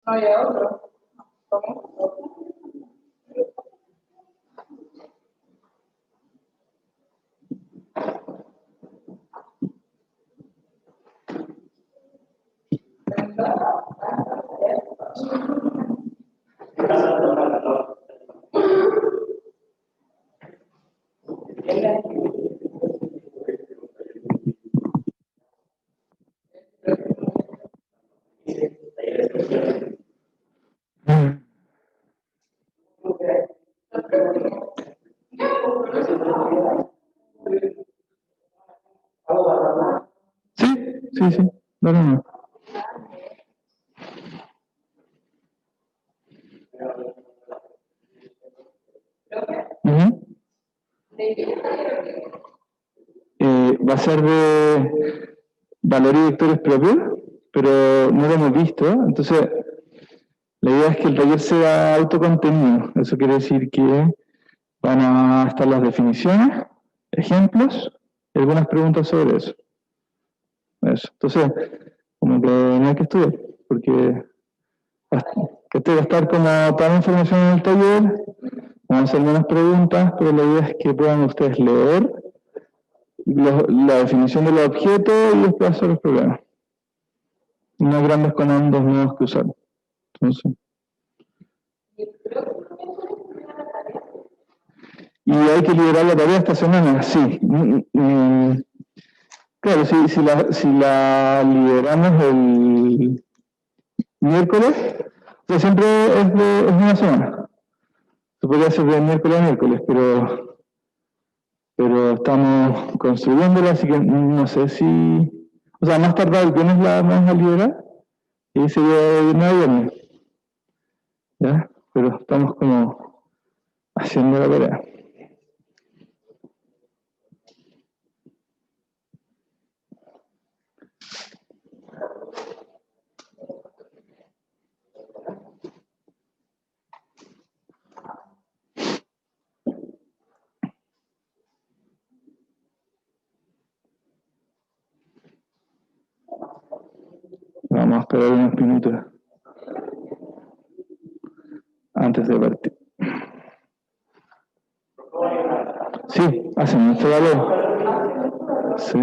No había otro. ¿Cómo? Sí, sí, sí, dale nomás. Ujú. Va a ser de valores y vectores propios, pero no lo hemos visto. Entonces, la idea es que el taller sea autocontenido. Eso quiere decir que van a estar las definiciones, ejemplos y algunas preguntas sobre eso. Entonces, como que no hay que estudiar, porque va a estar como toda la información en el taller, vamos a hacer menos preguntas, pero la idea es que puedan ustedes leer la definición de los objetos y después hacer los problemas. No hay grandes comandos nuevos que usar. Entonces, y hay que liberar la tarea esta semana, sí. Claro, si la liberamos el miércoles, o sea, siempre es una semana. Se podría hacer de miércoles a miércoles, pero estamos construyéndola, así que no sé si... O sea, más tardar el viernes la vamos a liberar y sería de viernes a viernes. ¿Ya? Pero estamos como haciendo la tarea. Vamos a esperar unos minutos antes de partir. Sí, hace mucho calor. Sí.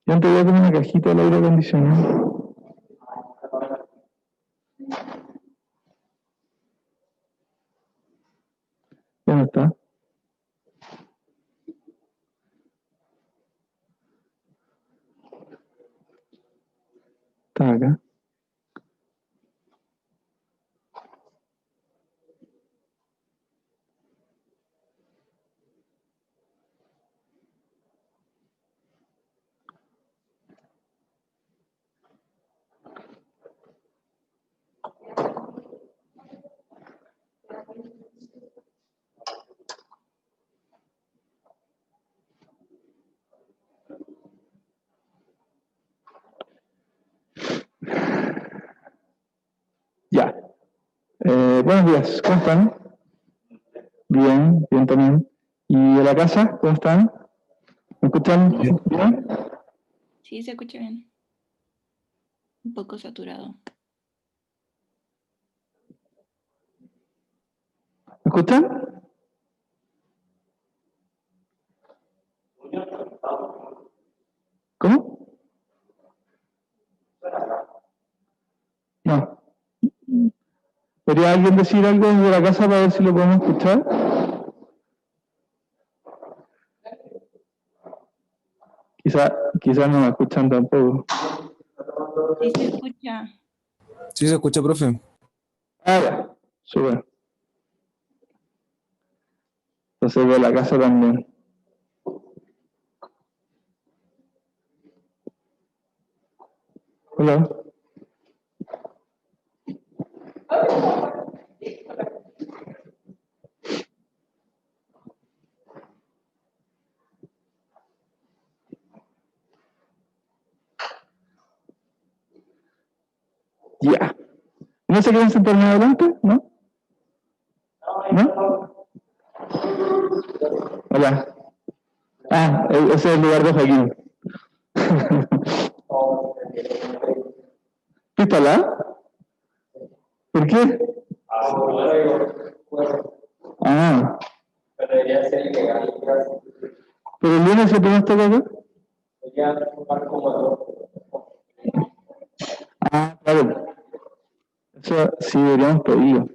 Yo antes voy a poner una cajita del aire acondicionado. ¿Ya no está? Está acá. Ya. Buenos días, ¿cómo están? Bien, bien también. ¿Y de la casa, cómo están? ¿Me escuchan bien? Sí, se escucha bien. Un poco saturado. ¿Me escuchan? ¿Cómo? No. ¿Podría alguien decir algo desde la casa para ver si lo podemos escuchar? Quizá no me escuchan tampoco. Sí, se escucha. Sí, se escucha, profe. Ah, ya. Súper. Entonces de la casa también. Hola. Ya. ¿No se quieren sentar más adelante? ¿No? ¿No? Hola. Ah, ese es el lugar de Joaquín. ¿Pístala? ¿Por qué? Ah, Pero debería ser ilegal. pero el lunes se pone esta acá. Debería tomar como Ah, claro. Eso sí deberíamos pedirlo.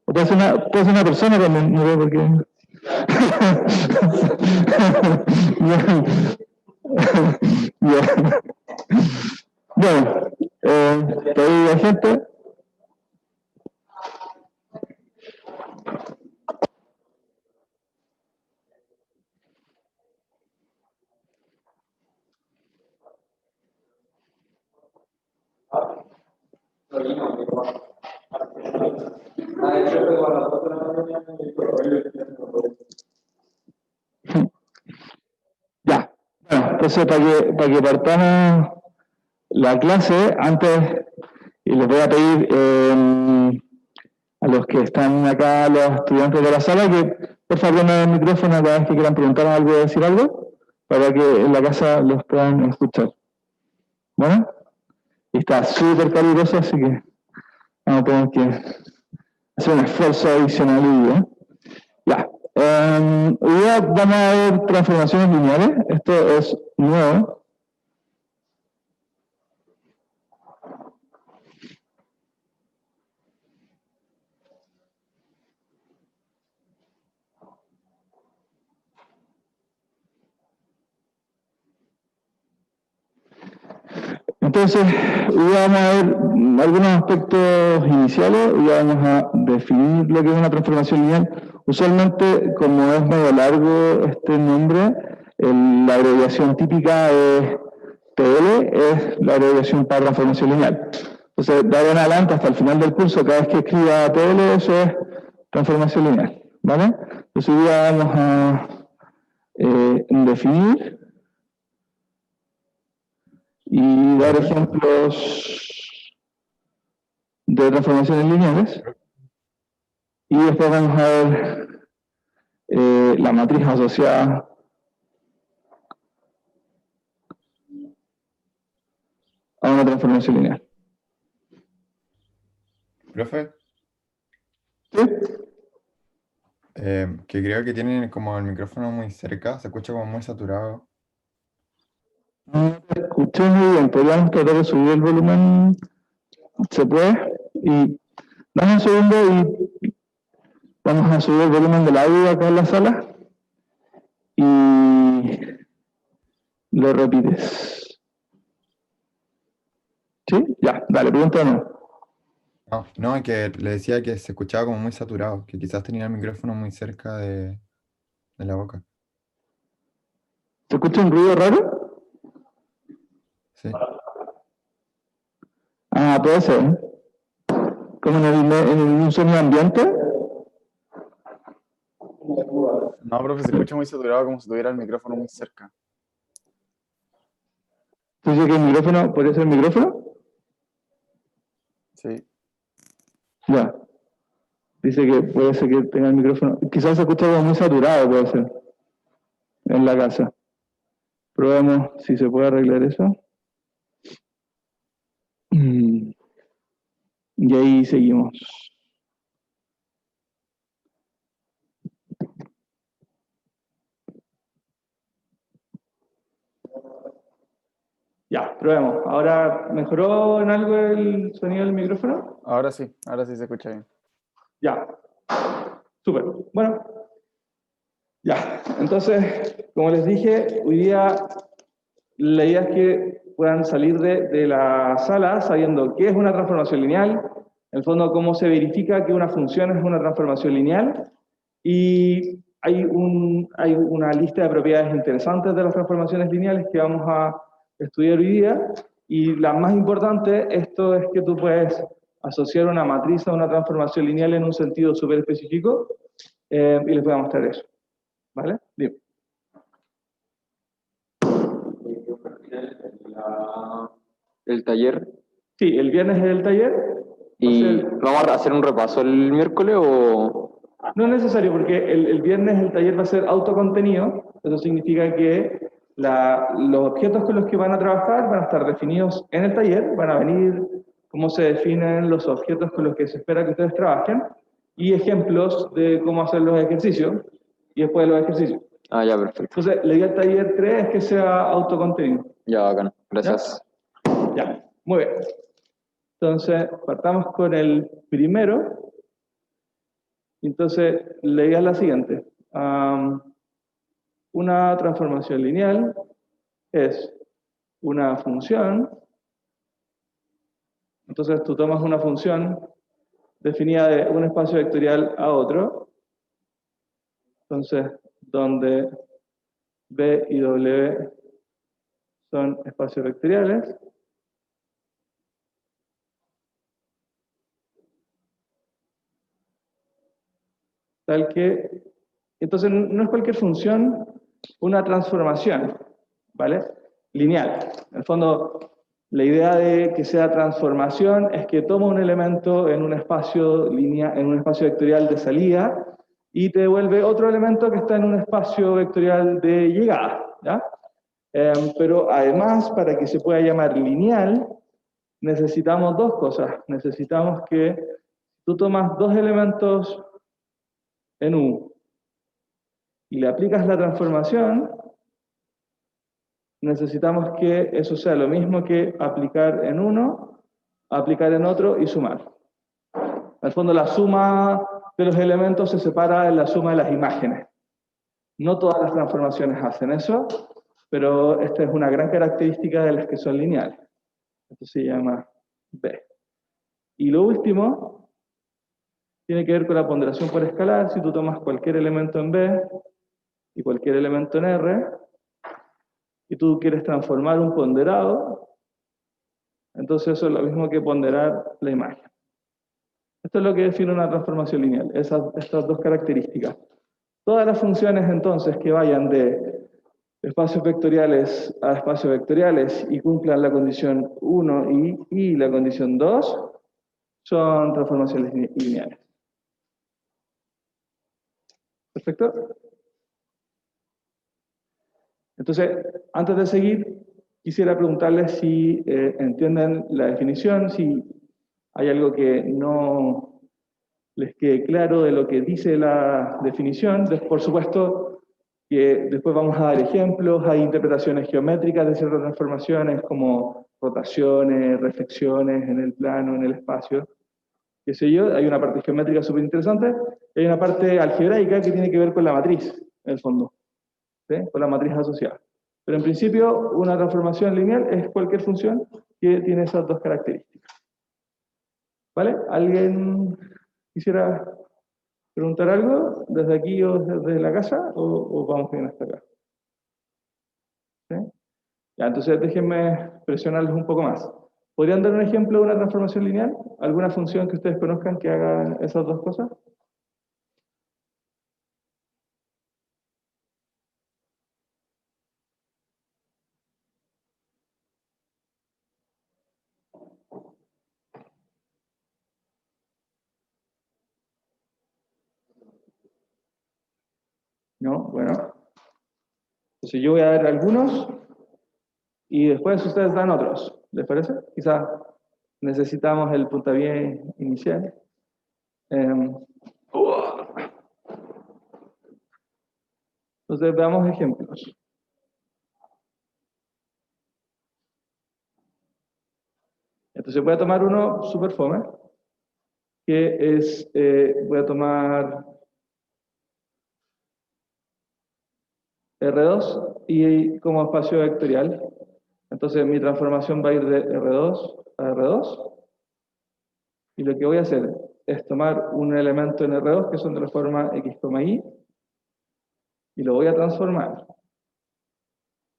O puede ser una persona también, no veo por qué. Ya. Bueno, pedir a gente. Ya, bueno, entonces para que partamos la clase, antes, y les voy a pedir a los que están acá, los estudiantes de la sala, que por favor pongan el micrófono cada vez que quieran preguntar algo o decir algo, para que en la casa los puedan escuchar. Bueno, y está súper caluroso, así que vamos a tener que hacer un esfuerzo adicional hoy día. Ya. Hoy día vamos a ver transformaciones lineales. Esto es nuevo. Entonces, hoy día vamos a ver algunos aspectos iniciales. Hoy día vamos a definir lo que es una transformación lineal. Usualmente, como es medio largo este nombre, la abreviación típica es TL, es la abreviación para transformación lineal. Entonces, de ahora en adelante, hasta el final del curso, cada vez que escriba TL, eso es transformación lineal. ¿Vale? Entonces, hoy día vamos a definir y dar ejemplos de transformaciones lineales. Y después vamos a ver la matriz asociada a una transformación lineal. Profe, ¿Sí? que creo que tienen como el micrófono muy cerca, se escucha como muy saturado. No te escuché muy bien, podríamos tratar de subir el volumen. ¿Se puede? Y dame un segundo y vamos a subir el volumen del audio acá en la sala. Y lo repites. ¿Sí? Ya, dale, pregúntame. No, es que le decía que se escuchaba como muy saturado, que quizás tenía el micrófono muy cerca de la boca. ¿Se escucha un ruido raro? Sí. Ah, puede ser. ¿Como en un sonido ambiente? No, profe, se escucha muy saturado como si tuviera el micrófono muy cerca. ¿Tú dices que el micrófono, podría ser el micrófono? Sí. Ya. Dice que puede ser que tenga el micrófono. Quizás se escucha como muy saturado, puede ser. En la casa. Probemos si se puede arreglar eso. Y ahí seguimos. Ya, probemos. ¿Ahora mejoró en algo el sonido del micrófono? Ahora sí se escucha bien. Ya. Súper. Bueno. Ya. Entonces, como les dije, hoy día la idea es que puedan salir de la sala sabiendo qué es una transformación lineal, en el fondo cómo se verifica que una función es una transformación lineal, y hay una lista de propiedades interesantes de las transformaciones lineales que vamos a estudiar hoy día, y la más importante, esto es que tú puedes asociar una matriz a una transformación lineal en un sentido súper específico, y les voy a mostrar eso. ¿Vale? Bien. El taller. Sí, el viernes es el taller. ¿Y vamos a hacer un repaso el miércoles o...? No es necesario porque el viernes el taller va a ser autocontenido, eso significa que los objetos con los que van a trabajar van a estar definidos en el taller, van a venir cómo se definen los objetos con los que se espera que ustedes trabajen y ejemplos de cómo hacer los ejercicios y después de los ejercicios. Ah, ya, perfecto. Entonces, la idea del taller 3 es que sea autocontenido. Ya, bacán. Gracias. Ya, muy bien. Entonces, partamos con el primero. Entonces, la idea es la siguiente. Una transformación lineal es una función. Entonces, tú tomas una función definida de un espacio vectorial a otro. Entonces, donde B y W son espacios vectoriales. Tal que, entonces no es cualquier función una transformación, ¿vale? Lineal. En el fondo, la idea de que sea transformación es que toma un elemento en un espacio lineal, en un espacio vectorial de salida y te devuelve otro elemento que está en un espacio vectorial de llegada, ¿ya? Pero además, para que se pueda llamar lineal, necesitamos dos cosas. Necesitamos que tú tomas dos elementos en U y le aplicas la transformación, necesitamos que eso sea lo mismo que aplicar en uno, aplicar en otro y sumar. Al fondo, la suma de los elementos se separa de la suma de las imágenes. No todas las transformaciones hacen eso, pero esta es una gran característica de las que son lineales. Esto se llama B. Y lo último tiene que ver con la ponderación por escalar. Si tú tomas cualquier elemento en B y cualquier elemento en R, y tú quieres transformar un ponderado, entonces eso es lo mismo que ponderar la imagen. Esto es lo que define una transformación lineal, estas dos características. Todas las funciones entonces que vayan de espacios vectoriales a espacios vectoriales y cumplan la condición 1 y la condición 2 son transformaciones lineales. ¿Perfecto? Entonces, antes de seguir, quisiera preguntarles si entienden la definición, si hay algo que no les quede claro de lo que dice la definición. Por supuesto que después vamos a dar ejemplos, hay interpretaciones geométricas de ciertas transformaciones como rotaciones, reflexiones en el plano, en el espacio, qué sé yo. Hay una parte geométrica súper interesante y hay una parte algebraica que tiene que ver con la matriz, en el fondo, ¿sí? Con la matriz asociada. Pero en principio, una transformación lineal es cualquier función que tiene esas dos características. ¿Vale? ¿Alguien quisiera preguntar algo desde aquí o desde la casa o vamos bien hasta acá? ¿Sí? Ya, entonces déjenme presionarles un poco más. ¿Podrían dar un ejemplo de una transformación lineal? ¿Alguna función que ustedes conozcan que haga esas dos cosas? ¿No? Bueno. Entonces yo voy a dar algunos y después ustedes dan otros. ¿Les parece? Quizás necesitamos el puntapié inicial. Entonces veamos ejemplos. Entonces voy a tomar uno super fome, que es, voy a tomar R2 y como espacio vectorial. Entonces mi transformación va a ir de R2 a R2. Y lo que voy a hacer es tomar un elemento en R2 que son de la forma X, Y y lo voy a transformar.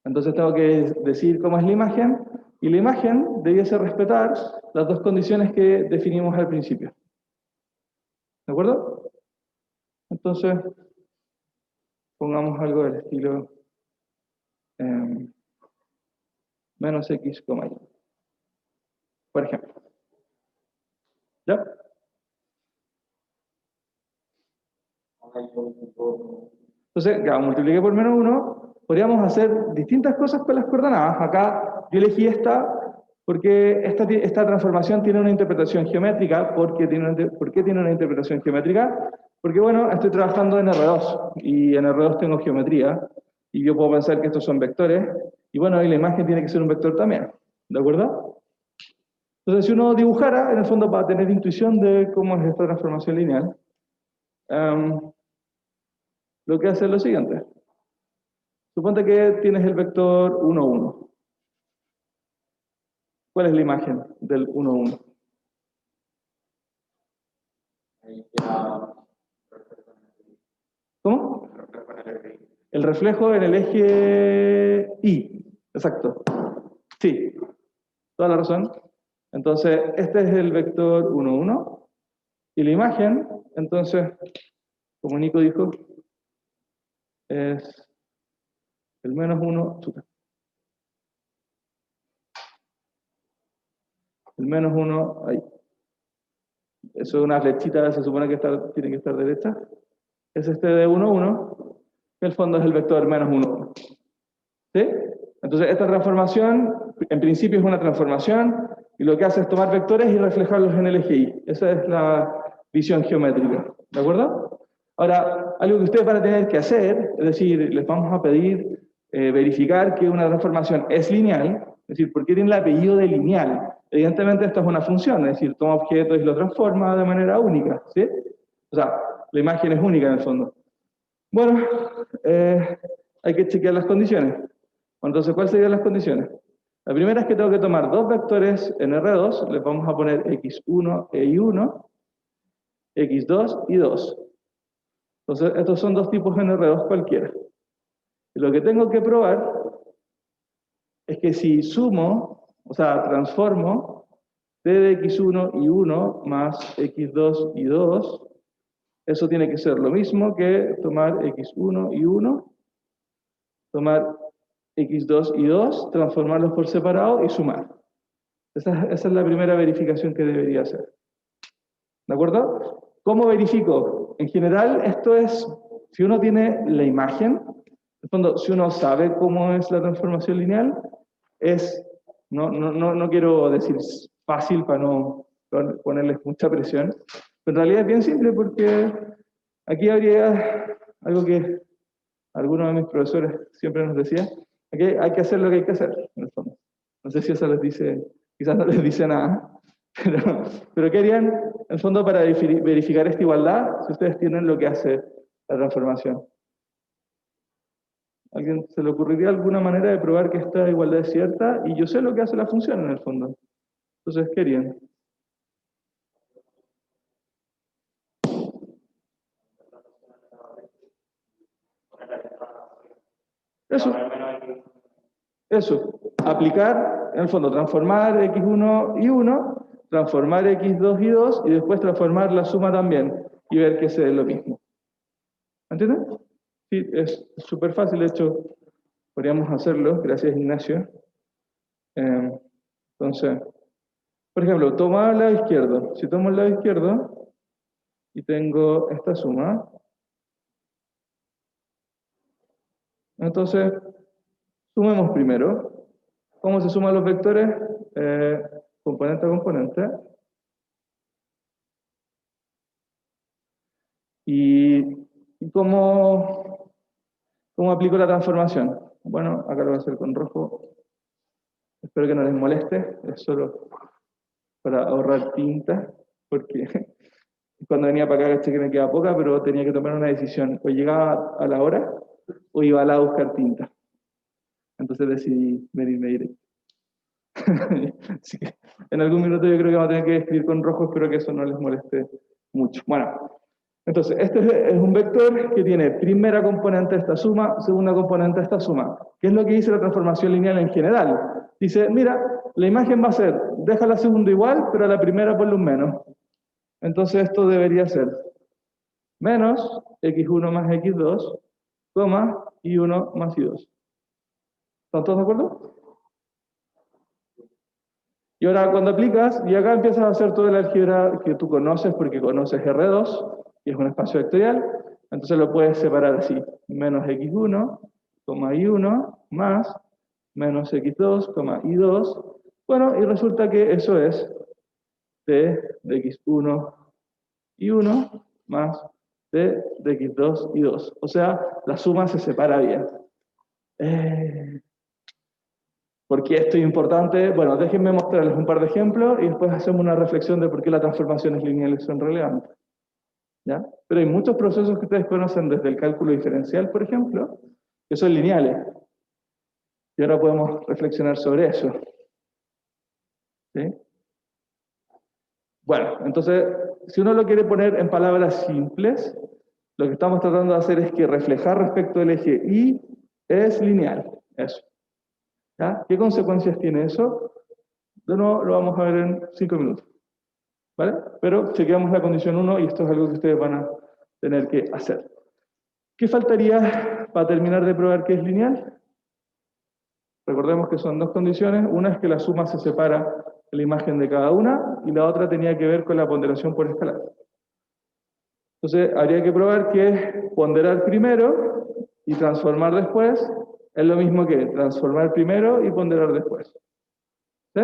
Entonces tengo que decir cómo es la imagen y la imagen debiese respetar las dos condiciones que definimos al principio. ¿De acuerdo? Entonces, pongamos algo del estilo menos X, Y. Por ejemplo. ¿Ya? Entonces, claro, multipliqué por menos 1, podríamos hacer distintas cosas con las coordenadas. Acá yo elegí esta porque esta transformación tiene una interpretación geométrica. ¿Por qué tiene una interpretación geométrica? Porque, bueno, estoy trabajando en R2, y en R2 tengo geometría, y yo puedo pensar que estos son vectores, y bueno, y la imagen tiene que ser un vector también, ¿de acuerdo? Entonces, si uno dibujara, en el fondo, para tener intuición de cómo es esta transformación lineal, lo que hace es lo siguiente. Suponte que tienes el vector 1, 1. ¿Cuál es la imagen del 1, 1? Ahí ya. ¿Cómo? El reflejo en el eje Y. Exacto. Sí, toda la razón. Entonces, este es el vector 1, 1. Y la imagen, entonces, como Nico dijo, es el menos 1. El menos 1, ahí. Eso es una flechita, se supone que tiene que estar derecha. Es este de 1, 1, que el fondo es el vector menos 1. ¿Sí? Entonces, esta transformación, en principio es una transformación, y lo que hace es tomar vectores y reflejarlos en el eje Y. Esa es la visión geométrica. ¿De acuerdo? Ahora, algo que ustedes van a tener que hacer, es decir, les vamos a pedir verificar que una transformación es lineal, es decir, ¿por qué tiene el apellido de lineal? Evidentemente esto es una función, es decir, toma objetos y lo transforma de manera única, ¿sí? O sea, la imagen es única en el fondo. Bueno, hay que chequear las condiciones. Entonces, ¿cuáles serían las condiciones? La primera es que tengo que tomar dos vectores en R2, les vamos a poner x1 e y1, x2 y 2. Entonces, estos son dos tipos en R2 cualquiera. Y lo que tengo que probar es que si sumo, o sea, transformo t de x1 y 1 más x2 y 2, eso tiene que ser lo mismo que tomar x1 y 1, tomar x2 y 2, transformarlos por separado y sumar. Esa es la primera verificación que debería hacer. ¿De acuerdo? ¿Cómo verifico? En general, esto es, si uno tiene la imagen, en el fondo, si uno sabe cómo es la transformación lineal, no quiero decir fácil para no ponerles mucha presión, pero en realidad es bien simple porque aquí habría algo que algunos de mis profesores siempre nos decía, aquí hay que hacer lo que hay que hacer, en el fondo. No sé si eso les dice, quizás no les dice nada, pero ¿qué harían, en el fondo, para verificar esta igualdad, si ustedes tienen lo que hace la transformación? ¿A alguien se le ocurriría alguna manera de probar que esta igualdad es cierta? Y yo sé lo que hace la función, en el fondo. Entonces, ¿qué harían? Eso, aplicar, en el fondo, transformar x1 y 1, transformar x2 y 2, y después transformar la suma también, y ver que es lo mismo. ¿Entienden? Sí, es súper fácil, de hecho, podríamos hacerlo, gracias Ignacio. Entonces, por ejemplo, toma el lado izquierdo. Si tomo el lado izquierdo, y tengo esta suma, entonces, sumemos primero. ¿Cómo se suman los vectores? Componente a componente. ¿Y cómo aplico la transformación? Bueno, acá lo voy a hacer con rojo. Espero que no les moleste, es solo para ahorrar tinta, porque cuando venía para acá caché que me queda poca, pero tenía que tomar una decisión. O llegaba a la hora, o iba a la a buscar tinta. Entonces decidí venirme directo. Así que en algún minuto yo creo que vamos a tener que escribir con rojo, espero que eso no les moleste mucho. Bueno, entonces este es un vector que tiene primera componente de esta suma, segunda componente de esta suma. ¿Qué es lo que dice la transformación lineal en general? Dice, mira, la imagen va a ser, deja la segunda igual, pero a la primera ponle un menos. Entonces esto debería ser menos x1 más x2, coma, y1 más y2. ¿Están todos de acuerdo? Y ahora cuando aplicas, y acá empiezas a hacer toda la álgebra que tú conoces porque conoces R2, que es un espacio vectorial, Entonces lo puedes separar así, menos x1, y1, más menos x2, y2. Bueno, y resulta que eso es t de x1 y 1 más t de x2 y 2. O sea, la suma se separa bien. ¿Por qué esto es importante? Bueno, déjenme mostrarles un par de ejemplos y después hacemos una reflexión de por qué las transformaciones lineales son relevantes. ¿Ya? Pero hay muchos procesos que ustedes conocen desde el cálculo diferencial, por ejemplo, que son lineales. Y ahora podemos reflexionar sobre eso. ¿Sí? Bueno, entonces, si uno lo quiere poner en palabras simples, lo que estamos tratando de hacer es que reflejar respecto del eje Y es lineal. Eso. ¿Ya? ¿Qué consecuencias tiene eso? De nuevo, lo vamos a ver en 5 minutos. ¿Vale? Pero chequeamos la condición 1 y esto es algo que ustedes van a tener que hacer. ¿Qué faltaría para terminar de probar que es lineal? Recordemos que son dos condiciones. Una es que la suma se separa de la imagen de cada una y la otra tenía que ver con la ponderación por escalar. Entonces, habría que probar que ponderar primero y transformar después es lo mismo que transformar primero y ponderar después. ¿Sí?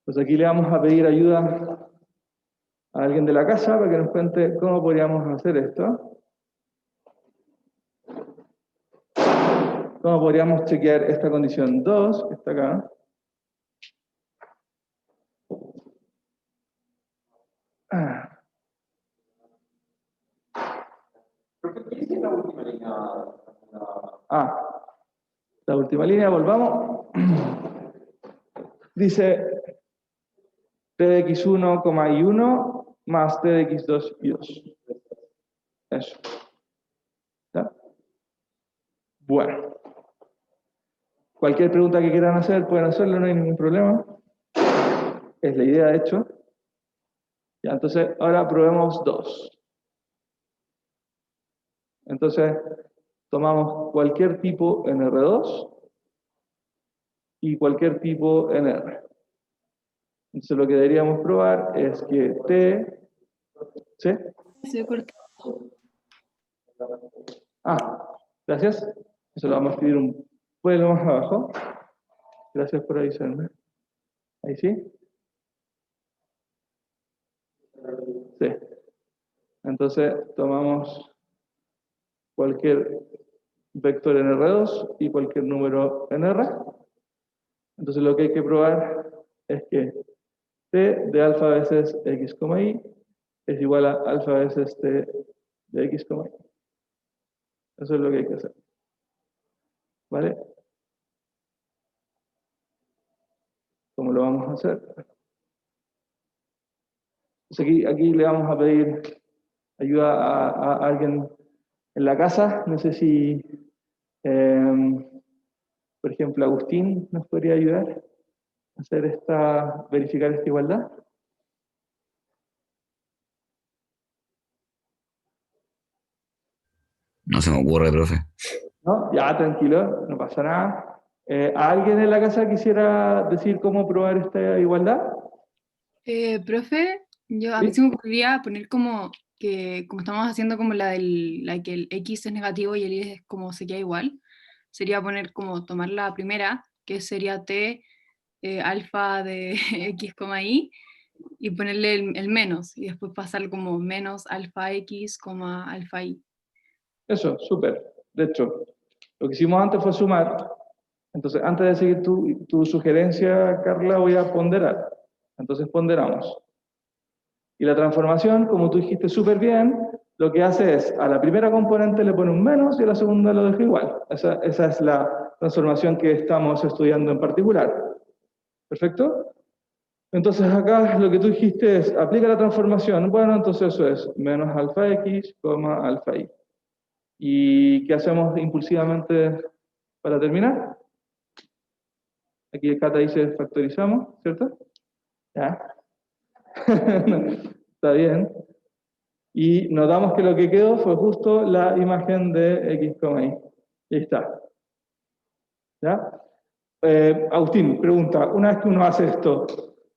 Pues aquí le vamos a pedir ayuda a alguien de la casa para que nos cuente cómo podríamos hacer esto. ¿Cómo podríamos chequear esta condición 2, que está acá? ¿Qué dice la última línea? La última línea, volvamos. Dice t de x1, y1 más t de x2 y 2. Eso. ¿Ya? Bueno. Cualquier pregunta que quieran hacer, pueden hacerlo, no hay ningún problema. Es la idea, de hecho. Ya, entonces, ahora probemos 2. Entonces, tomamos cualquier tipo en R2 y cualquier tipo en R. Entonces, lo que deberíamos probar es que T... ¿Sí? Se cortó. Gracias. Eso lo vamos a escribir un pueblo más abajo. Gracias por avisarme. ¿Ahí sí? Sí. Entonces, tomamos cualquier vector en R2 y cualquier número en R. Entonces, lo que hay que probar es que T de alfa veces x, y es igual a alfa veces T de x, y. Eso es lo que hay que hacer. ¿Vale? ¿Cómo lo vamos a hacer? Pues aquí le vamos a pedir ayuda a alguien en la casa. No sé si, por ejemplo, Agustín nos podría ayudar a hacer verificar esta igualdad. No se me ocurre, profe. ¿No? Ya, tranquilo, no pasa nada. ¿Alguien en la casa quisiera decir cómo probar esta igualdad? Profe, a mí ¿Sí? se me ocurría poner como que, como estamos haciendo como la que el x es negativo y el y es como se queda igual, sería poner como tomar la primera, que sería t alfa de x, y ponerle el menos, y después pasar como menos alfa x, alfa y. Eso, súper. De hecho, lo que hicimos antes fue sumar. Entonces, antes de seguir tu sugerencia, Carla, voy a ponderar. Entonces, ponderamos. Y la transformación, como tú dijiste súper bien, lo que hace es, a la primera componente le pone un menos y a la segunda lo deja igual. Esa es la transformación que estamos estudiando en particular. ¿Perfecto? Entonces acá lo que tú dijiste es, aplica la transformación. Bueno, entonces eso es menos alfa x, alfa y. ¿Y qué hacemos impulsivamente para terminar? Aquí Cata dice factorizamos, ¿cierto? Ya. Está bien. Y notamos que lo que quedó fue justo la imagen de x, y. Ahí está. ¿Ya? Agustín, pregunta, una vez que uno hace esto,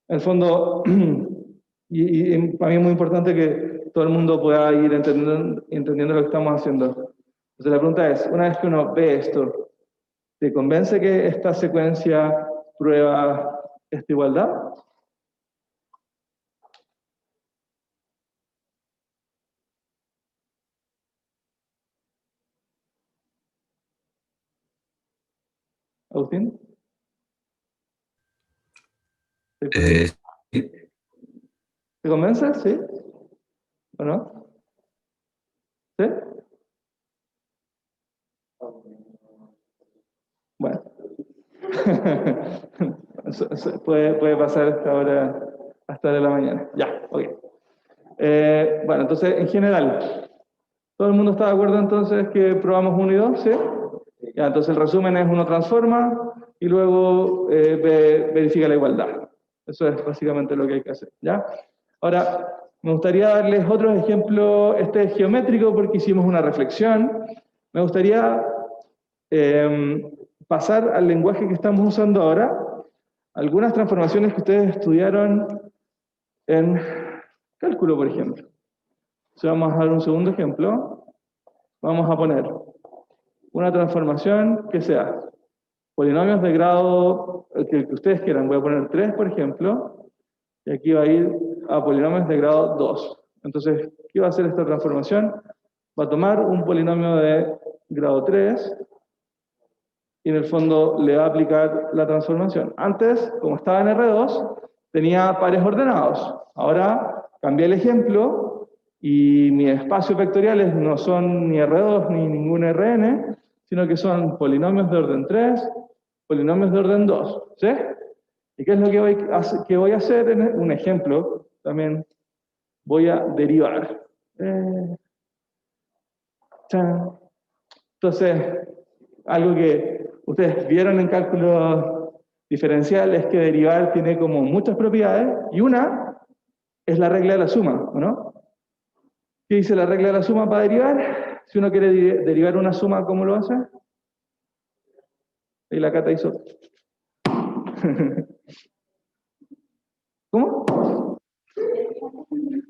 en el fondo, y para mí es muy importante que todo el mundo pueda ir entendiendo lo que estamos haciendo. Entonces la pregunta es, una vez que uno ve esto, ¿te convence que esta secuencia prueba esta igualdad? ¿Agustín? Sí. ¿Te convence? ¿Sí? ¿O no? ¿Sí? Bueno. puede pasar hasta de la mañana. Ya, ok. Bueno, entonces, en general, ¿todo el mundo está de acuerdo entonces que probamos 1 y 2? ¿Sí? Ya, entonces el resumen es uno transforma y luego verifica la igualdad. Eso es básicamente lo que hay que hacer, ¿ya? Ahora, me gustaría darles otros ejemplos. Este es geométrico porque hicimos una reflexión. Me gustaría pasar al lenguaje que estamos usando ahora. Algunas transformaciones que ustedes estudiaron en cálculo, por ejemplo. Entonces vamos a dar un segundo ejemplo. Vamos a poner una transformación que sea polinomios de grado que ustedes quieran. Voy a poner 3, por ejemplo, y aquí va a ir a polinomios de grado 2. Entonces, ¿qué va a hacer esta transformación? Va a tomar un polinomio de grado 3 y en el fondo le va a aplicar la transformación. Antes, como estaba en R2, tenía pares ordenados. Ahora cambié el ejemplo y mis espacios vectoriales no son ni R2 ni ningún Rn, sino que son polinomios de orden 3, polinomios de orden 2. ¿Sí? ¿Y qué es lo que voy a hacer? En un ejemplo, también voy a derivar. Entonces, algo que ustedes vieron en cálculo diferencial es que derivar tiene como muchas propiedades, y una es la regla de la suma, ¿o no? ¿Qué dice la regla de la suma para derivar? Si uno quiere derivar una suma, ¿cómo lo hace? Ahí la Cata hizo. ¿Cómo?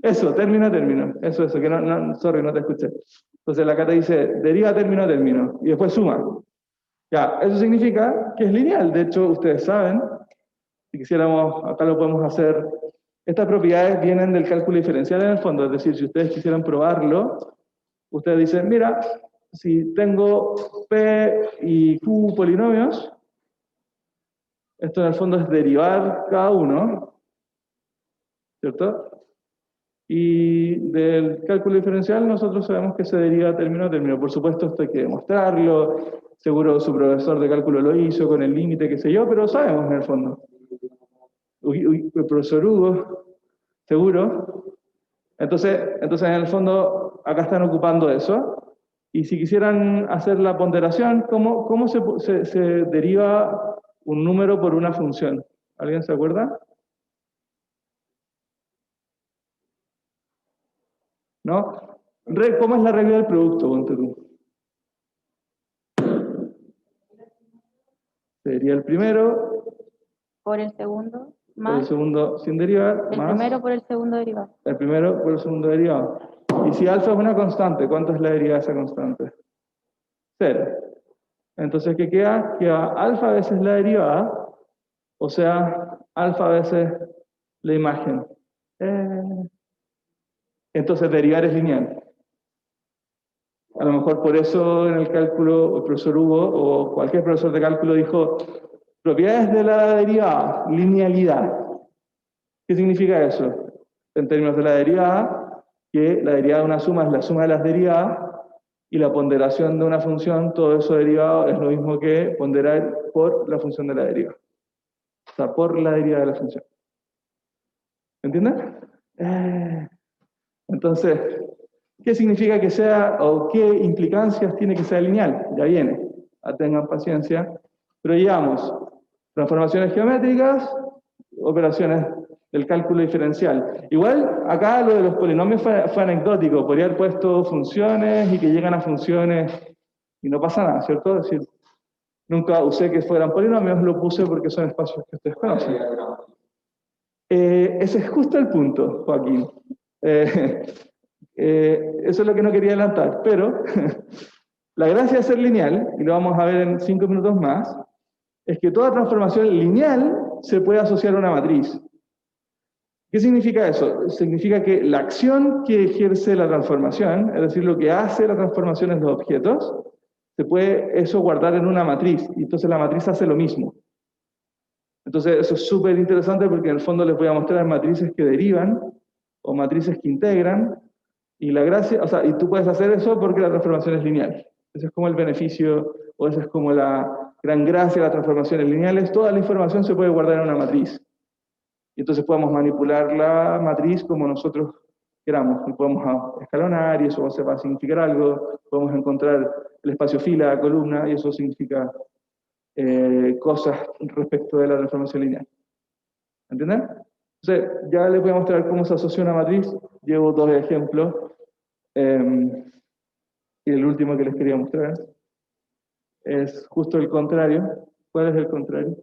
Eso, término a término. Eso, que sorry, no te escuché. Entonces la Cata dice, deriva término a término, y después suma. Ya, eso significa que es lineal. De hecho, ustedes saben, si quisiéramos, acá lo podemos hacer. Estas propiedades vienen del cálculo diferencial en el fondo, es decir, si ustedes quisieran probarlo, ustedes dicen, mira, si tengo P y Q polinomios, esto en el fondo es derivar cada uno, ¿cierto? Y del cálculo diferencial nosotros sabemos que se deriva término a término. Por supuesto, esto hay que demostrarlo, seguro su profesor de cálculo lo hizo con el límite, qué sé yo, pero sabemos en el fondo. El profesor Hugo, seguro. Entonces, en el fondo, acá están ocupando eso. Y si quisieran hacer la ponderación, ¿cómo se deriva un número por una función? ¿Alguien se acuerda? ¿No? ¿Cómo es la regla del producto, ponte tú? Sería el primero por el segundo, por el más segundo sin derivar, el más primero por el segundo derivado. el primero por el segundo derivado. Y si alfa es una constante, ¿cuánto es la derivada de esa constante? 0. Entonces, ¿qué queda? Queda alfa veces la derivada, o sea, alfa veces la imagen. Entonces, derivar es lineal. A lo mejor por eso en el cálculo el profesor Hugo o cualquier profesor de cálculo dijo propiedades de la derivada, linealidad. ¿Qué significa eso? En términos de la derivada, que la derivada de una suma es la suma de las derivadas y la ponderación de una función, todo eso derivado es lo mismo que ponderar por la función de la derivada. O sea, por la derivada de la función. ¿Entienden? Entonces, ¿qué significa que sea, o qué implicancias tiene que ser lineal? Ya viene, tengan paciencia. Pero llevamos transformaciones geométricas, operaciones del cálculo diferencial. Igual, acá lo de los polinomios fue anecdótico, podría haber puesto funciones y que llegan a funciones y no pasa nada, ¿cierto? Es decir, nunca usé que fueran polinomios, lo puse porque son espacios que ustedes conocen. Ese es justo el punto, Joaquín. Eso es lo que no quería adelantar, pero la gracia de ser lineal, y lo vamos a ver en 5 minutos más, es que toda transformación lineal se puede asociar a una matriz. ¿Qué significa eso? Significa que la acción que ejerce la transformación, es decir, lo que hace la transformación en los objetos, se puede eso guardar en una matriz, y entonces la matriz hace lo mismo. Entonces eso es súper interesante porque en el fondo les voy a mostrar matrices que derivan, o matrices que integran, y la gracia, o sea, y tú puedes hacer eso porque la transformación es lineal. Ese es como el beneficio, o esa es como la gran gracia de las transformaciones lineales. Toda la información se puede guardar en una matriz. Y entonces podemos manipular la matriz como nosotros queramos. Y podemos escalonar, y eso va a significar algo. Podemos encontrar el espacio fila, columna, y eso significa cosas respecto de la transformación lineal. ¿Entienden? Entonces, ya les voy a mostrar cómo se asocia una matriz. Llevo 2 ejemplos. Y el último que les quería mostrar es justo el contrario. ¿Cuál es el contrario?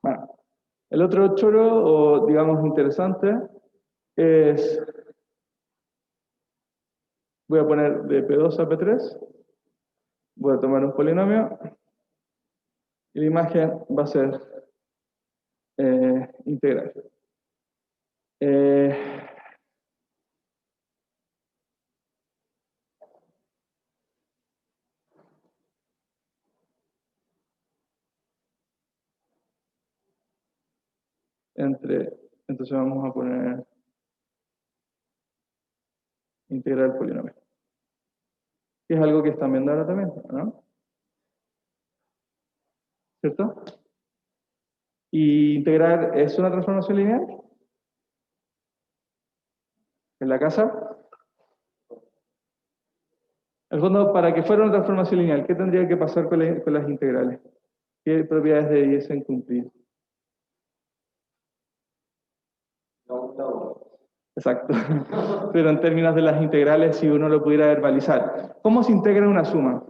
Bueno, el otro choro, o digamos interesante, es, voy a poner de P2 a P3, voy a tomar un polinomio, y la imagen va a ser integral. Entonces vamos a poner integral polinomio. Que es algo que están viendo ahora también, ¿no? ¿Cierto? ¿Y integrar es una transformación lineal? ¿En la casa? En el fondo, para que fuera una transformación lineal, ¿qué tendría que pasar con las integrales? ¿Qué propiedades debiesen cumplir? Exacto. Pero en términos de las integrales, si uno lo pudiera verbalizar. ¿Cómo se integra una suma?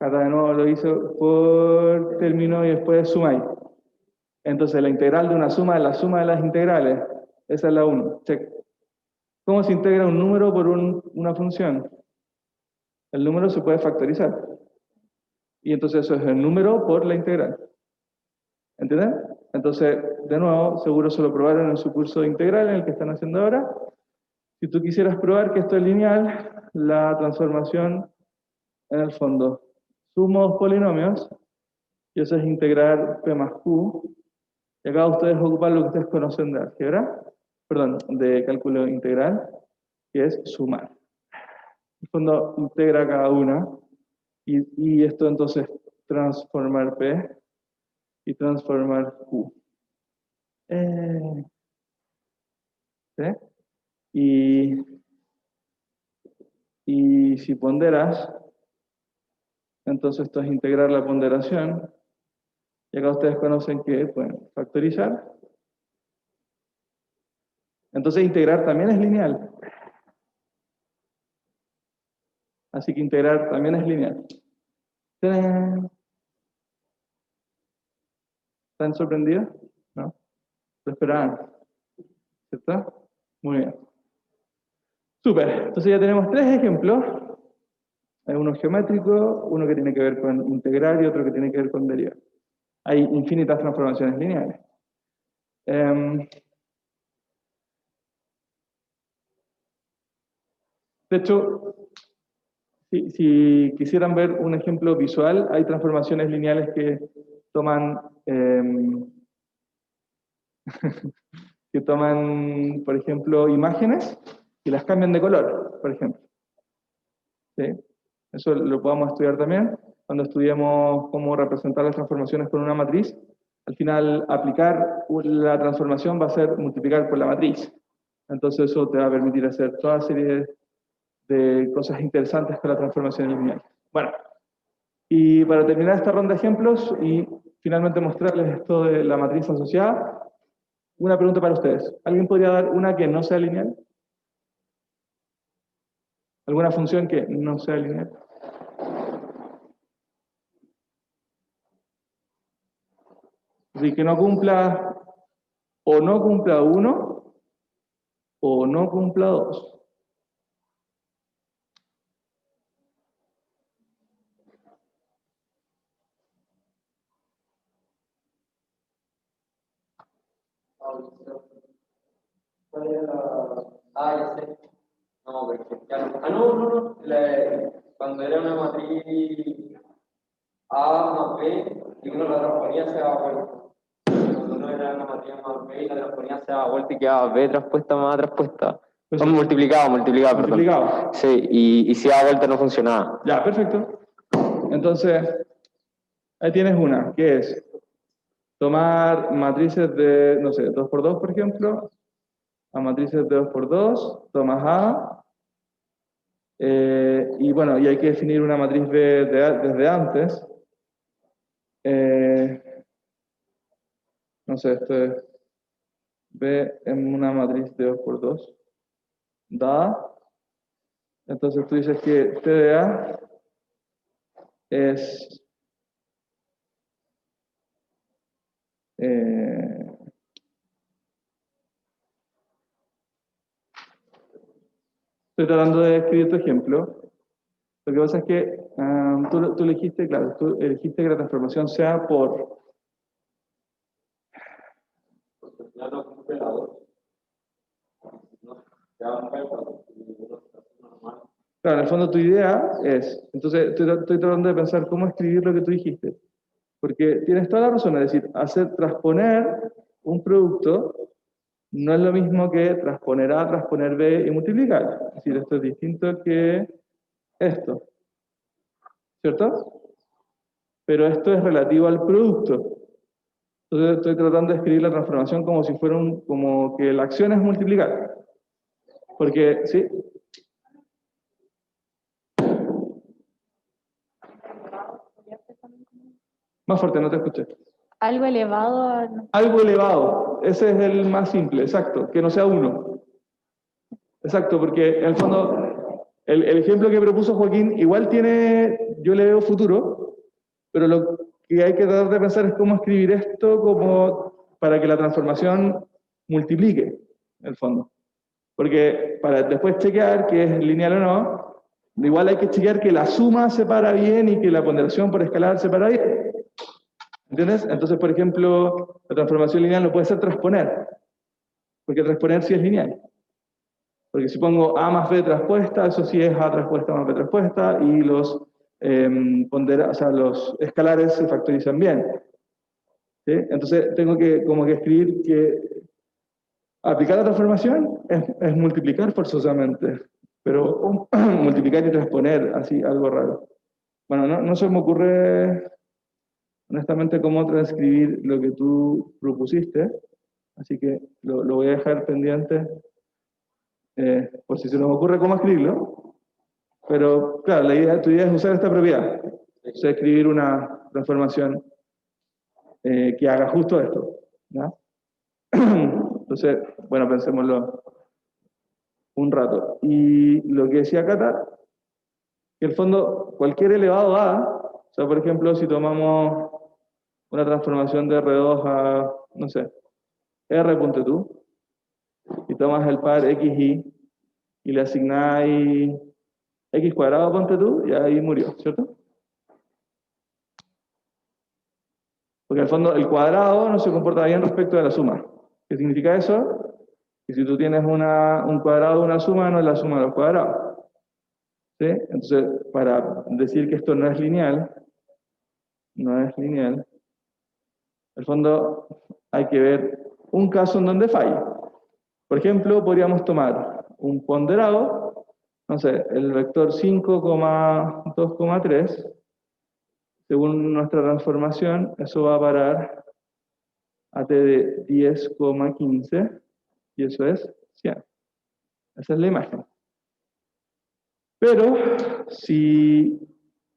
Acá de nuevo lo hizo por término y después sumáis. Entonces la integral de una suma es la suma de las integrales. Esa es la 1. Check. ¿Cómo se integra un número por una función? El número se puede factorizar. Y entonces eso es el número por la integral. ¿Entienden? Entonces, de nuevo, seguro se lo probaron en su curso de integral, en el que están haciendo ahora. Si tú quisieras probar que esto es lineal, la transformación, en el fondo, sumo 2 polinomios, y eso es integrar P más Q, y acá ustedes ocupan lo que ustedes conocen de álgebra, perdón, de cálculo integral, que es sumar. En el fondo, integra cada una, y esto entonces transformar P y transformar Q. ¿Sí? Y si ponderas, entonces esto es integrar la ponderación, y acá ustedes conocen que pueden factorizar. Entonces integrar también es lineal. Así que integrar también es lineal. ¡Tarán! ¿Están sorprendidos? ¿No? Lo esperaban. ¿Cierto? Muy bien. Súper. Entonces ya tenemos 3 ejemplos. Hay uno geométrico, uno que tiene que ver con integrar y otro que tiene que ver con derivar. Hay infinitas transformaciones lineales. De hecho, si quisieran ver un ejemplo visual, hay transformaciones lineales que toman, por ejemplo, imágenes y las cambian de color, por ejemplo. ¿Sí? Eso lo podemos estudiar también cuando estudiemos cómo representar las transformaciones con una matriz. Al final, aplicar la transformación va a ser multiplicar por la matriz. Entonces eso te va a permitir hacer toda serie de cosas interesantes con la transformación lineal. Bueno, y para terminar esta ronda de ejemplos, y finalmente mostrarles esto de la matriz asociada, una pregunta para ustedes. ¿Alguien podría dar una que no sea lineal? ¿Alguna función que no sea lineal? Así que no cumpla, o no cumpla 1, o no cumpla 2. ¿Cuál era la...? Ah, ya sé. No, perfecto. No. Cuando era una matriz A más B, y uno la transponía, se daba vuelta. Cuando no era una matriz A más B, y la transponía, se daba vuelta y quedaba B traspuesta más A traspuesta. Eso. Multiplicado, perdón. Multiplicado. Sí, y si daba vuelta no funcionaba. Ya, perfecto. Entonces, ahí tienes una, que es tomar matrices de, no sé, 2 por 2, por ejemplo, a matrices de 2 por 2, tomas A, y bueno, y hay que definir una matriz B desde antes. No sé, esto es B en una matriz de 2 por 2. Da. Entonces tú dices que T de A es... estoy tratando de escribir tu ejemplo. Lo que pasa es que tú elegiste, claro, tú elegiste que la transformación sea por... Ya no cumple la 2. No, ya va a normal. Claro, en el fondo tu idea es... Entonces estoy tratando de pensar cómo escribir lo que tú dijiste. Porque tienes toda la razón, es decir, transponer un producto no es lo mismo que transponer A, transponer B y multiplicar. Es decir, esto es distinto que esto. ¿Cierto? Pero esto es relativo al producto. Entonces estoy tratando de escribir la transformación como si fuera como que la acción es multiplicar. Porque, ¿sí? Más fuerte, no te escuché. Algo elevado a... Algo elevado, ese es el más simple, exacto, que no sea 1. Exacto, porque en el fondo, el ejemplo que propuso Joaquín igual tiene, yo le veo futuro, pero lo que hay que tratar de pensar es cómo escribir esto como para que la transformación multiplique, en el fondo. Porque para después chequear que es lineal o no, igual hay que chequear que la suma se para bien y que la ponderación por escalar se para bien. ¿Entiendes? Entonces, por ejemplo, la transformación lineal no puede ser transponer, porque transponer sí es lineal. Porque si pongo A más B traspuesta, eso sí es A traspuesta más B traspuesta, y los, los escalares se factorizan bien. ¿Sí? Entonces, tengo que como que escribir que aplicar la transformación es multiplicar forzosamente, pero multiplicar y transponer, así, algo raro. Bueno, no se me ocurre honestamente cómo transcribir lo que tú propusiste, así que lo voy a dejar pendiente por si se nos ocurre cómo escribirlo. Pero claro, tu idea es usar esta propiedad, o sea, escribir una transformación que haga justo esto. ¿Ya? Entonces, bueno, pensémoslo un rato. Y lo que decía Cata, que en el fondo cualquier elevado a, o sea, por ejemplo, si tomamos una transformación de R2 a, no sé, R, ponte tú, y tomas el par XY y le asignáis X cuadrado, ponte tú, y ahí murió, ¿cierto? Porque en el fondo el cuadrado no se comporta bien respecto de la suma. ¿Qué significa eso? Que si tú tienes un cuadrado de una suma, no es la suma de los cuadrados. ¿Sí? Entonces, para decir que esto no es lineal, en el fondo hay que ver un caso en donde falla. Por ejemplo, podríamos tomar un ponderado, no sé, el vector 5,2,3, según nuestra transformación, eso va a parar a t de 10,15, y eso es 100. Esa es la imagen. Pero, si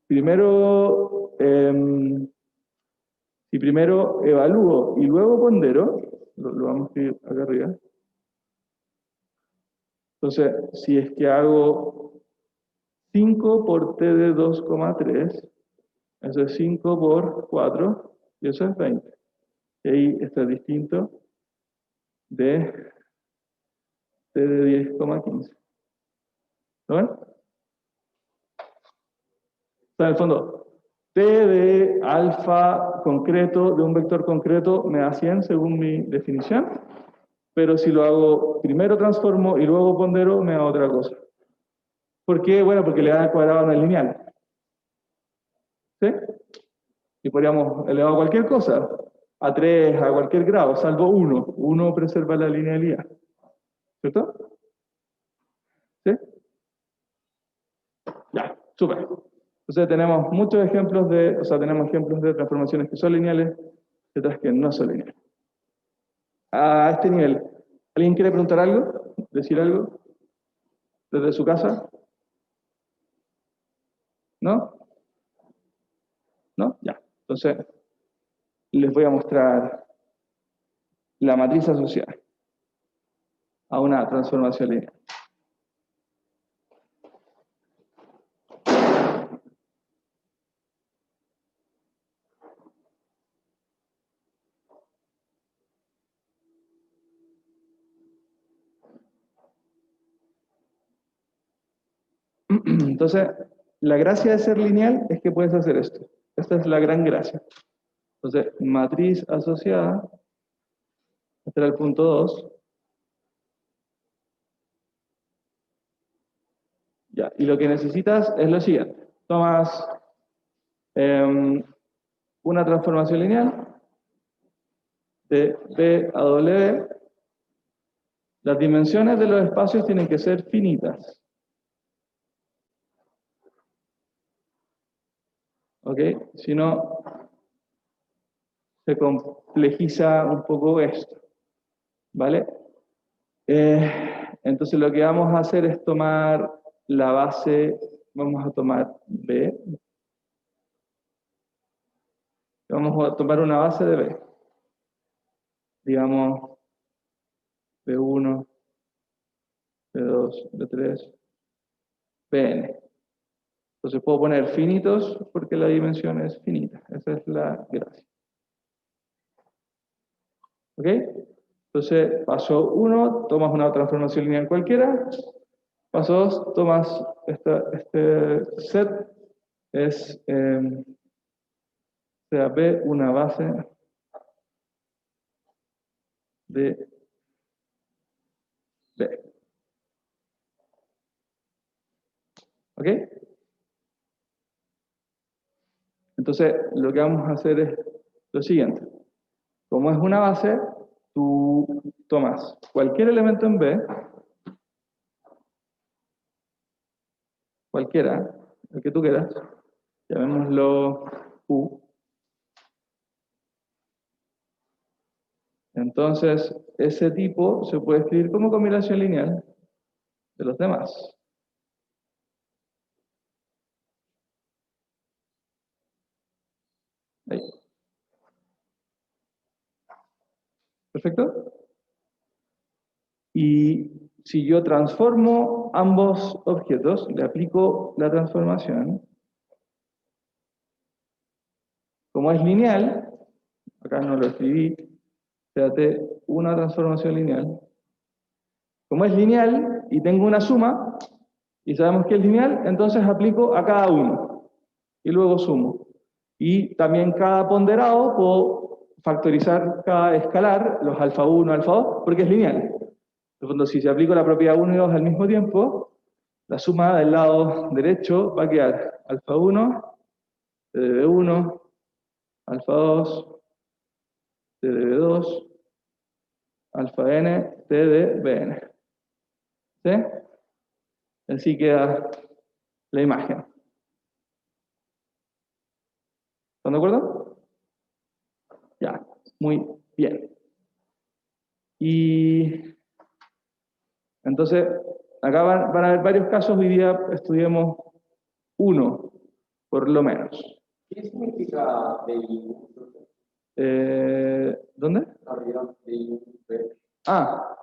primero Si primero evalúo y luego pondero, lo vamos a escribir acá arriba. Entonces, si es que hago 5 por t de 2,3, eso es 5 por 4, y eso es 20. Y ahí está distinto de t de 10,15. ¿Lo ven? O sea, en el fondo, t de alfa concreto, de un vector concreto, me da 100 según mi definición, pero si lo hago primero transformo y luego pondero, me da otra cosa. ¿Por qué? Bueno, porque le da al cuadrado no es lineal. ¿Sí? Y podríamos elevar cualquier cosa, a 3, a cualquier grado, salvo 1. 1 preserva la linealidad. ¿Cierto? ¿Sí? Ya, súper. Entonces tenemos muchos ejemplos tenemos ejemplos de transformaciones que son lineales y otras que no son lineales. A este nivel, ¿alguien quiere preguntar algo? ¿Decir algo? ¿Desde su casa? ¿No? ¿No? Ya. Entonces, les voy a mostrar la matriz asociada a una transformación lineal. Entonces, la gracia de ser lineal es que puedes hacer esto. Esta es la gran gracia. Entonces, matriz asociada, este era el punto 2. Ya, y lo que necesitas es lo siguiente. Tomas una transformación lineal de B a W. Las dimensiones de los espacios tienen que ser finitas. ¿Ok? Si no, se complejiza un poco esto. ¿Vale? Entonces lo que vamos a hacer es tomar la base, vamos a tomar B. Vamos a tomar una base de B. Digamos B1, B2, B3, Bn. Entonces puedo poner finitos porque la dimensión es finita. Esa es la gracia. ¿Ok? Entonces, paso 1, tomas una transformación lineal cualquiera. Paso 2, tomas este set, es sea B una base de B. ¿Ok? Entonces, lo que vamos a hacer es lo siguiente. Como es una base, tú tomas cualquier elemento en B, cualquiera, el que tú quieras, llamémoslo U. Entonces, ese tipo se puede escribir como combinación lineal de los demás. Ahí. ¿Perfecto? Y si yo transformo ambos objetos, le aplico la transformación, como es lineal, acá no lo escribí, fíjate, una transformación lineal. Como es lineal y tengo una suma, y sabemos que es lineal, entonces aplico a cada uno, y luego sumo. Y también cada ponderado puedo factorizar cada escalar, los alfa 1, alfa 2, porque es lineal. En el fondo, si se aplico la propiedad 1 y 2 al mismo tiempo, la suma del lado derecho va a quedar alfa 1, t de B1, alfa 2, t de B2, alfa n, t de Bn. ¿Sí? Así queda la imagen. ¿Están de acuerdo? Ya, muy bien. Y entonces, acá van a haber varios casos, hoy día estudiemos uno, por lo menos. ¿Qué significa DI? ¿Dónde? Arriba, y B. Ah,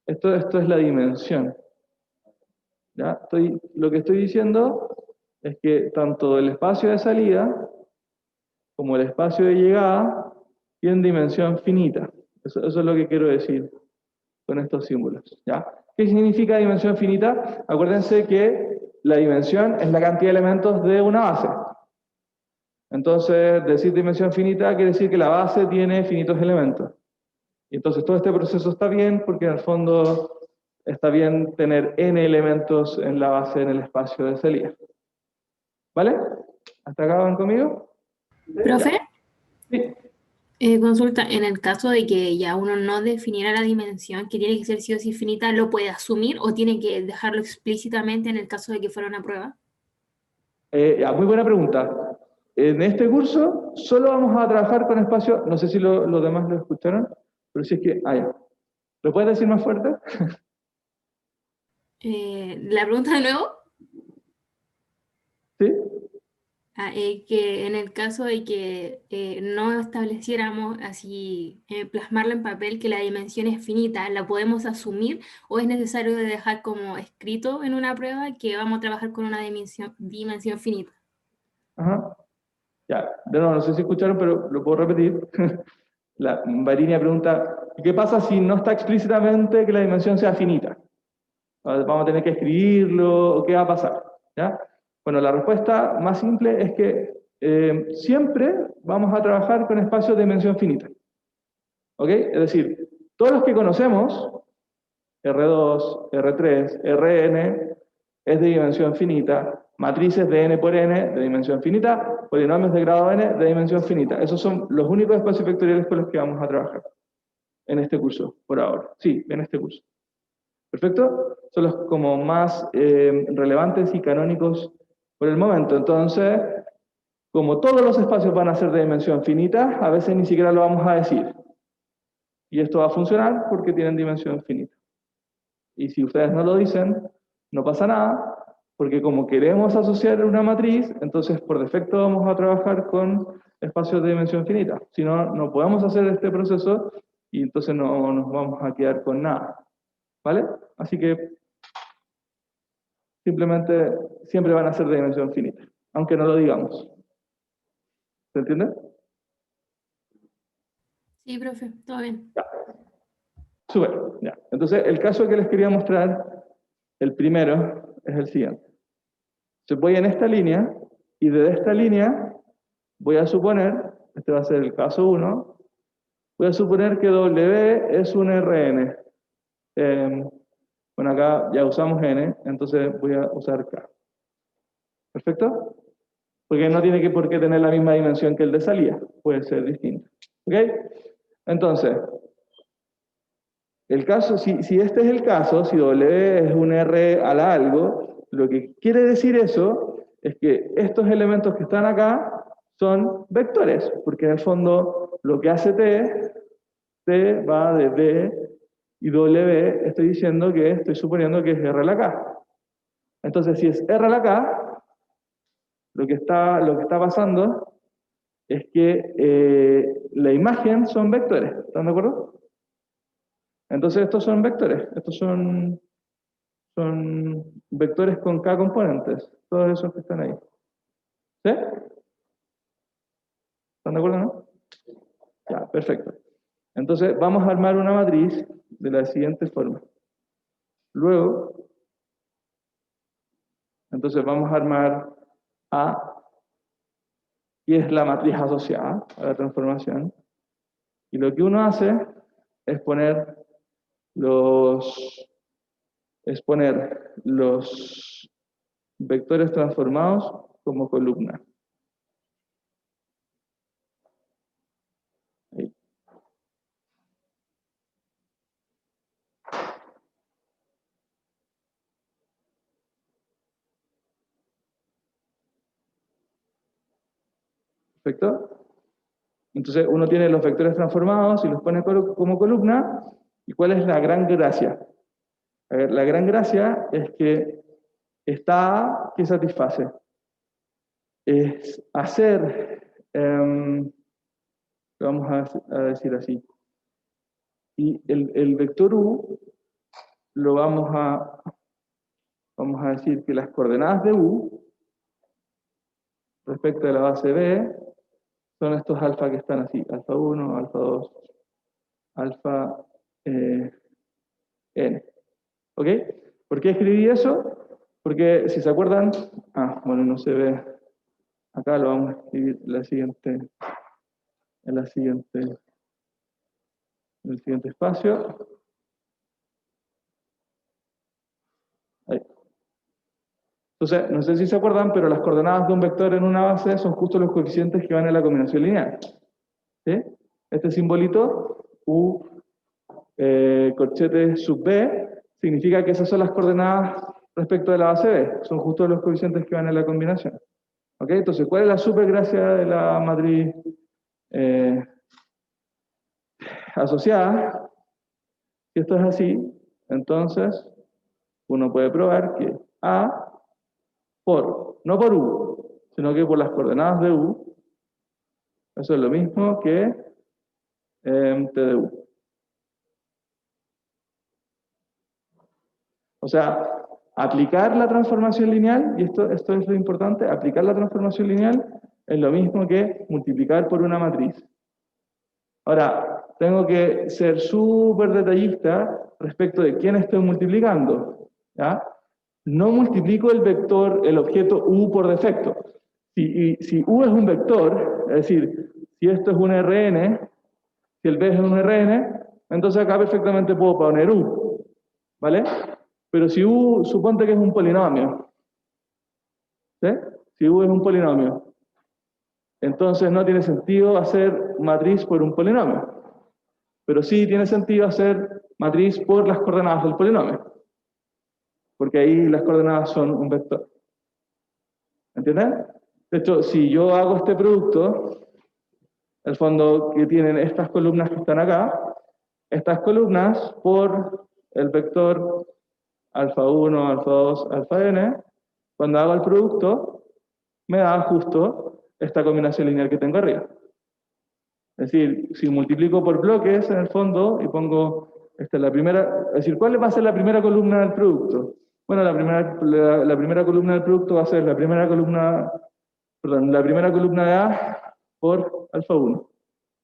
esto es la dimensión. ¿Ya? Lo que estoy diciendo es que tanto el espacio de salida como el espacio de llegada tienen dimensión finita. Eso es lo que quiero decir con estos símbolos. ¿Ya? ¿Qué significa dimensión finita? Acuérdense que la dimensión es la cantidad de elementos de una base. Entonces, decir dimensión finita quiere decir que la base tiene finitos elementos. Y entonces todo este proceso está bien porque en el fondo está bien tener n elementos en la base en el espacio de salida. ¿Vale? ¿Hasta acá van conmigo? Profe, Sí. consulta, en el caso de que ya uno no definiera la dimensión, que tiene que ser sí o sí finita, ¿lo puede asumir o tiene que dejarlo explícitamente en el caso de que fuera una prueba? Muy buena pregunta. En este curso solo vamos a trabajar con espacio, no sé si los demás lo escucharon, pero si es que, ya. ¿Lo puedes decir más fuerte? La pregunta de nuevo, ¿Sí? que en el caso de que no estableciéramos así, plasmarlo en papel, que la dimensión es finita, ¿la podemos asumir o es necesario dejar como escrito en una prueba que vamos a trabajar con una dimensión finita? Ajá. Ya, de nuevo, no sé si escucharon, pero lo puedo repetir. La Varinia pregunta, ¿qué pasa si no está explícitamente que la dimensión sea finita? ¿Vamos a tener que escribirlo? ¿O qué va a pasar? ¿Ya? Bueno, la respuesta más simple es que siempre vamos a trabajar con espacios de dimensión finita. ¿Ok? Es decir, todos los que conocemos, R2, R3, Rn, es de dimensión finita, matrices de n por n de dimensión finita, polinomios de grado n de dimensión finita. Esos son los únicos espacios vectoriales con los que vamos a trabajar en este curso, por ahora. Sí, en este curso. ¿Perfecto? Son los como más relevantes y canónicos por el momento. Entonces, como todos los espacios van a ser de dimensión finita, a veces ni siquiera lo vamos a decir. Y esto va a funcionar porque tienen dimensión finita. Y si ustedes no lo dicen, no pasa nada, porque como queremos asociar una matriz, entonces por defecto vamos a trabajar con espacios de dimensión finita. Si no, no podemos hacer este proceso y entonces no nos vamos a quedar con nada. ¿Vale? Así que simplemente siempre van a ser de dimensión finita, aunque no lo digamos. ¿Se entiende? Sí, profe, todo bien. Ya. Súper, ya. Entonces, el caso que les quería mostrar, el primero, es el siguiente. Entonces voy en esta línea, y desde esta línea voy a suponer, este va a ser el caso 1, voy a suponer que W es un Rn. Bueno, acá ya usamos N, entonces voy a usar K. ¿Perfecto? Porque no tiene por qué tener la misma dimensión que el de salida, puede ser distinto. ¿Ok? Entonces, el caso, si este es el caso, si W es un R a la algo, lo que quiere decir eso es que estos elementos que están acá son vectores, porque en el fondo lo que hace T va de D y W, estoy diciendo que estoy suponiendo que es R a la K. Entonces, si es R a la K, lo que está pasando es que la imagen son vectores, ¿están de acuerdo? Entonces estos son vectores, estos son vectores con K componentes, todos esos que están ahí. ¿Sí? ¿Están de acuerdo, no? Ya, perfecto. Entonces vamos a armar una matriz de la siguiente forma. Luego, entonces vamos a armar A, y es la matriz asociada a la transformación. Y lo que uno hace es poner los vectores transformados como columna. Ahí. ¿Perfecto? Entonces uno tiene los vectores transformados y los pone como columna. ¿Y cuál es la gran gracia? A ver, la gran gracia es que esta A que satisface es hacer lo vamos a decir así. Y el vector U lo vamos a decir que las coordenadas de U respecto de la base B son estos alfa que están así, alfa 1, alfa 2, alfa n. ¿Ok? ¿Por qué escribí eso? Porque si se acuerdan, bueno, no se ve, acá lo vamos a escribir en el siguiente espacio. Ahí. Entonces, no sé si se acuerdan, pero las coordenadas de un vector en una base son justo los coeficientes que van en la combinación lineal. ¿Sí? Este simbolito, U corchete sub B, significa que esas son las coordenadas respecto de la base B. Son justo los coeficientes que van en la combinación. ¿Ok? Entonces, ¿cuál es la supergracia de la matriz asociada? Si esto es así, entonces uno puede probar que A no por U, sino que por las coordenadas de U, eso es lo mismo que T de U. O sea, aplicar la transformación lineal, y esto es lo importante, aplicar la transformación lineal es lo mismo que multiplicar por una matriz. Ahora, tengo que ser súper detallista respecto de quién estoy multiplicando. ¿Ya? No multiplico el vector, el objeto U por defecto. Si U es un vector, es decir, si esto es un Rn, si el B es un Rn, entonces acá perfectamente puedo poner U. ¿Vale? Pero si U, suponte que es un polinomio. ¿Sí? Si U es un polinomio, entonces no tiene sentido hacer matriz por un polinomio. Pero sí tiene sentido hacer matriz por las coordenadas del polinomio. Porque ahí las coordenadas son un vector. ¿Entienden? De hecho, si yo hago este producto, el fondo que tienen estas columnas que están acá, estas columnas por el vector alfa 1, alfa 2, alfa n, cuando hago el producto, me da justo esta combinación lineal que tengo arriba. Es decir, si multiplico por bloques en el fondo y pongo, esta es la primera, es decir, ¿cuál va a ser la primera columna del producto? Bueno, la primera columna del producto va a ser la primera columna de A por alfa 1.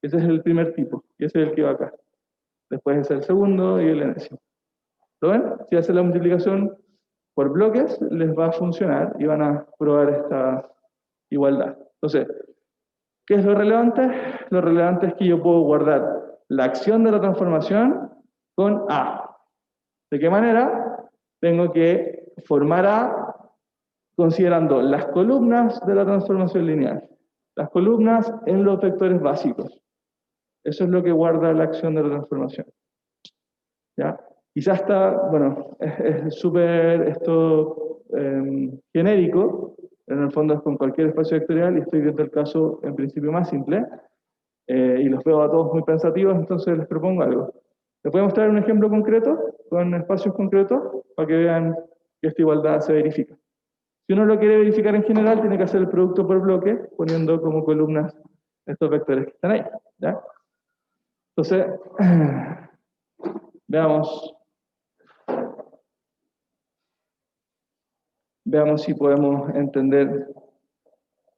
Ese es el primer tipo, y ese es el que va acá. Después es el segundo y el enésimo. ¿Lo ven? Si hacen la multiplicación por bloques, les va a funcionar y van a probar esta igualdad. Entonces, ¿qué es lo relevante? Lo relevante es que yo puedo guardar la acción de la transformación con A. ¿De qué manera? Tengo que formar A considerando las columnas de la transformación lineal. Las columnas en los vectores básicos. Eso es lo que guarda la acción de la transformación. ¿Ya? Quizás está, bueno, es súper esto genérico, en el fondo es con cualquier espacio vectorial y estoy viendo el caso en principio más simple, y los veo a todos muy pensativos, entonces les propongo algo. ¿Les puedo mostrar un ejemplo concreto, con espacios concretos, para que vean que esta igualdad se verifica? Si uno lo quiere verificar en general, tiene que hacer el producto por bloque, poniendo como columnas estos vectores que están ahí. ¿Ya? Entonces, veamos si podemos entender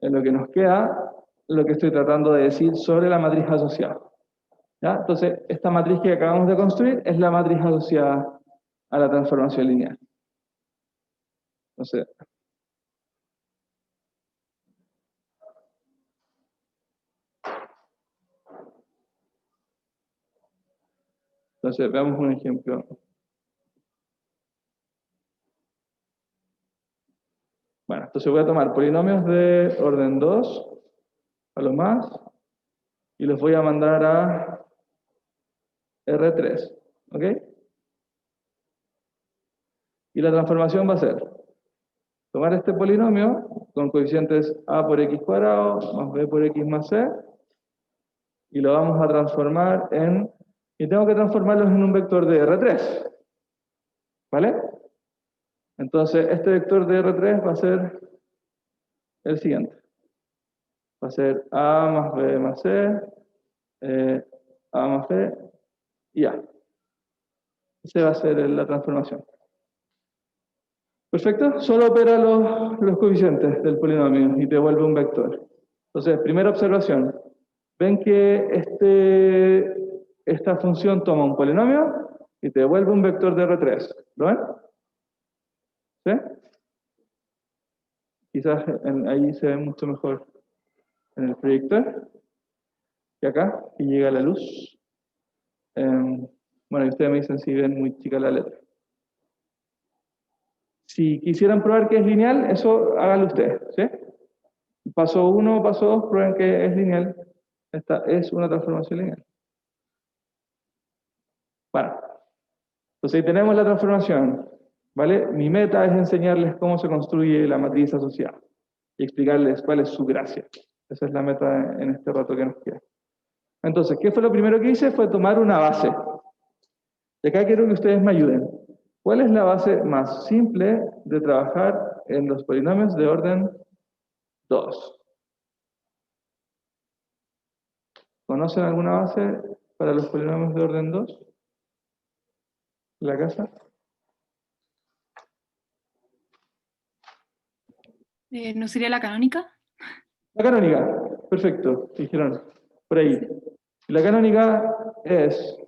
en lo que nos queda lo que estoy tratando de decir sobre la matriz asociada. ¿Ya? Entonces, esta matriz que acabamos de construir es la matriz asociada a la transformación lineal. Entonces, veamos un ejemplo. Bueno, entonces voy a tomar polinomios de orden 2, a lo más, y los voy a mandar a R3, ¿ok? Y la transformación va a ser tomar este polinomio con coeficientes a por x cuadrado más b por x más c, y lo vamos a transformar y tengo que transformarlos en un vector de R3, ¿vale? Entonces, este vector de R3 va a ser el siguiente. Va a ser a más b más c A más B y A. Esa va a ser la transformación. Perfecto, solo opera los coeficientes del polinomio y te devuelve un vector. Entonces, primera observación. Ven que esta función toma un polinomio y te devuelve un vector de R3. ¿Lo ven? ¿Sí? Quizás ahí se ve mucho mejor en el proyector. Y acá, y llega la luz. Bueno, y ustedes me dicen si ven muy chica la letra. Si quisieran probar que es lineal, eso háganlo ustedes, ¿sí? Paso 1, paso 2, prueben que es lineal. Esta es una transformación lineal. Bueno, entonces ahí tenemos la transformación, ¿vale? Mi meta es enseñarles cómo se construye la matriz asociada y explicarles cuál es su gracia. Esa es la meta en este rato que nos queda. Entonces, ¿qué fue lo primero que hice? Fue tomar una base. Y acá quiero que ustedes me ayuden. ¿Cuál es la base más simple de trabajar en los polinomios de orden 2? ¿Conocen alguna base para los polinomios de orden 2? ¿La casa? ¿No sería la canónica? La canónica, perfecto, dijeron, por ahí. La canónica es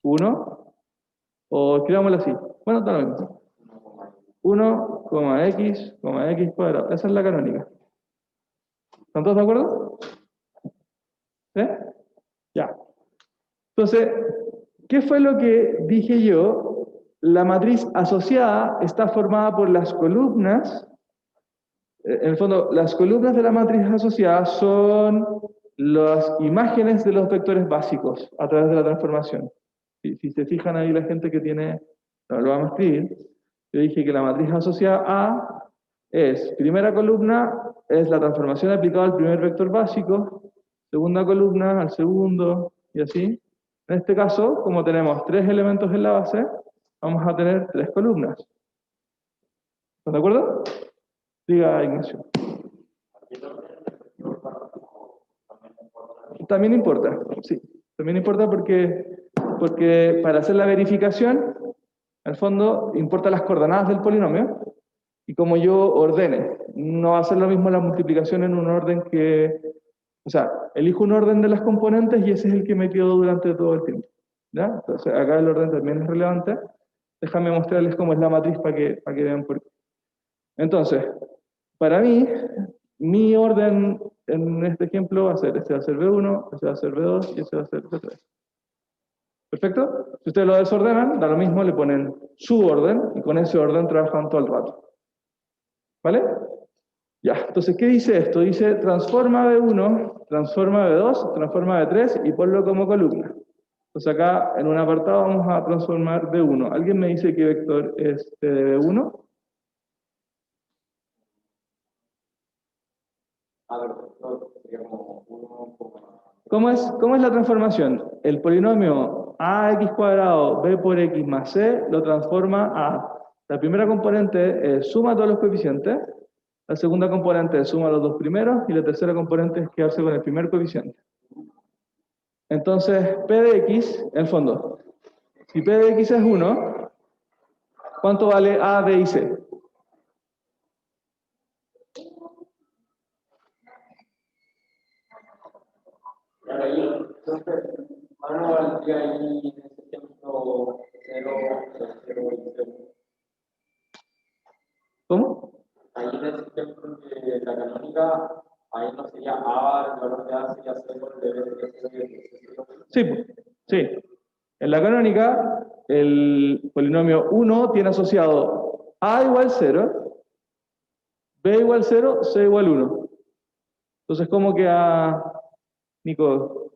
1, o escribámosla así. Bueno, está lo mismo. 1,x, x cuadrado. Esa es la canónica. ¿Están todos de acuerdo? ¿Sí? Ya. Entonces, ¿qué fue lo que dije yo? La matriz asociada está formada por las columnas. En el fondo, las columnas de la matriz asociada son las imágenes de los vectores básicos a través de la transformación. Si se fijan ahí la gente que tiene, no lo vamos a escribir, yo dije que la matriz asociada A es, primera columna es la transformación aplicada al primer vector básico, segunda columna al segundo, y así. En este caso, como tenemos 3 elementos en la base, vamos a tener 3 columnas. ¿Están de acuerdo? Diga, Ignacio. También importa, sí. También importa porque para hacer la verificación, al fondo, importa las coordenadas del polinomio y como yo ordene. No va a ser lo mismo la multiplicación en un orden que... O sea, elijo un orden de las componentes y ese es el que me quedo durante todo el tiempo. ¿Ya? Entonces, acá el orden también es relevante. Déjame mostrarles cómo es la matriz para que vean por qué. Entonces, para mí, mi orden en este ejemplo va a ser, este va a ser B1, este va a ser B2 y este va a ser B3. ¿Perfecto? Si ustedes lo desordenan, da lo mismo, le ponen su orden y con ese orden trabajan todo el rato. ¿Vale? Ya, entonces, ¿qué dice esto? Dice transforma B1, transforma B2, transforma B3 y ponlo como columna. Entonces acá en un apartado vamos a transformar B1. ¿Alguien me dice qué vector es T de B1? A ver, esto sería como 1, ¿Cómo es la transformación? El polinomio ax cuadrado b por x más c lo transforma a... La primera componente es suma todos los coeficientes, la segunda componente es suma los dos primeros y la tercera componente es quedarse con el primer coeficiente. Entonces, p de x, en el fondo, si p de x es 1, ¿cuánto vale a, b y c? Claro, ahí, entonces, ahora no valdría ahí en ese ejemplo 0, 0 y 0. ¿Cómo? Ahí en ese ejemplo de la canónica, ahí no sería A, el valor de A sería 0, el de B sería 0. Sí, sí. En la canónica, el polinomio 1 tiene asociado a igual 0, b igual 0, c igual 1. Entonces, ¿cómo queda, Nico?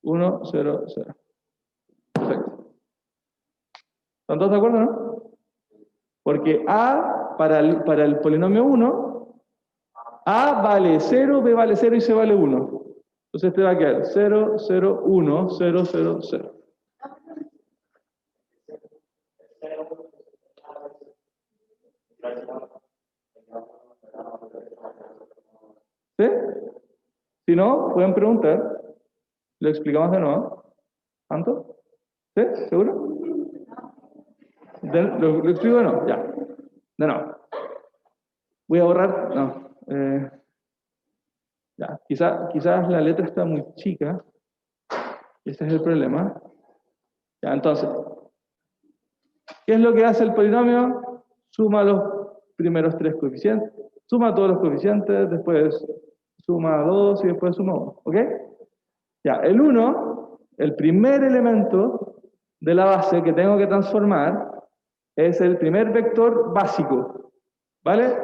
1, 0, 0. Perfecto. ¿Están todos de acuerdo, no? Porque a, para el polinomio 1, a vale 0, b vale 0 y c vale 1. Entonces te va a quedar 0, 0, 1, 0, 0, 0. ¿Sí? Si no, pueden preguntar. ¿Lo explicamos de nuevo? ¿Anto? ¿Sí? ¿Seguro? ¿Lo explico o no? Ya. De nuevo. Voy a borrar. No. Ya. Quizás la letra está muy chica. Ese es el problema. Ya, entonces. ¿Qué es lo que hace el polinomio? Suma los primeros tres coeficientes. Suma todos los coeficientes, después suma 2 y después suma 1. ¿Ok? Ya, el 1, el primer elemento de la base que tengo que transformar, es el primer vector básico. ¿Vale?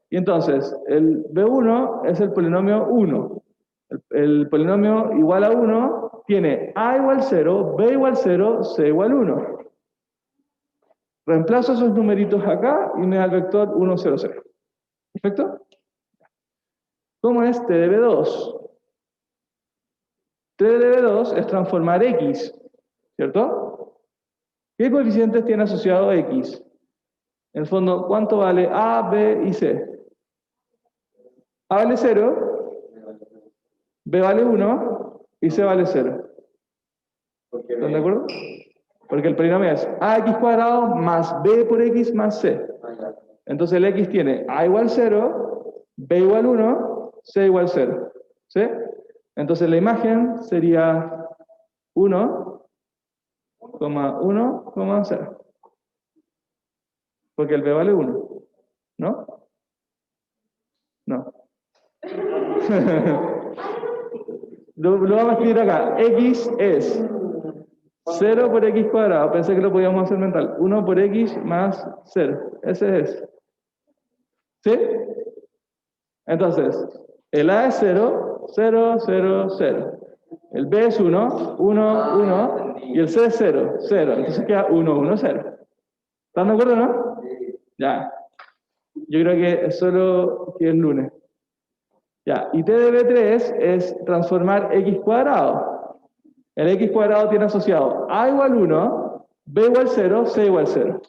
Y entonces, el B1 es el polinomio 1. El polinomio igual a 1 tiene A igual 0, B igual 0, C igual 1. Reemplazo esos numeritos acá y me da el vector 1, 0, 0. ¿Perfecto? ¿Cómo es T de B2? T de B2 es transformar X, ¿cierto? ¿Qué coeficientes tiene asociado X? En el fondo, ¿cuánto vale A, B y C? A vale 0, B vale 1 y C vale 0. ¿Están de acuerdo? Porque el polinomio es ax cuadrado más b por x más c. Entonces el x tiene a igual 0, b igual 1, c igual 0. ¿Sí? Entonces la imagen sería 1, 1, 0. Porque el b vale 1. ¿No? No. Lo vamos a escribir acá. X es 0 por x cuadrado. Pensé que lo podíamos hacer mental. 1 por x más 0. Ese es. ¿Sí? Entonces, el A es 0, 0, 0, 0. El B es 1, 1, 1. Y el C es 0, 0. Entonces queda 1, 1, 0. ¿Están de acuerdo, no? Ya. Yo creo que es solo que es lunes. Ya. Y T de B3 es transformar x cuadrado. El x cuadrado tiene asociado A igual 1, B igual 0, C igual 0.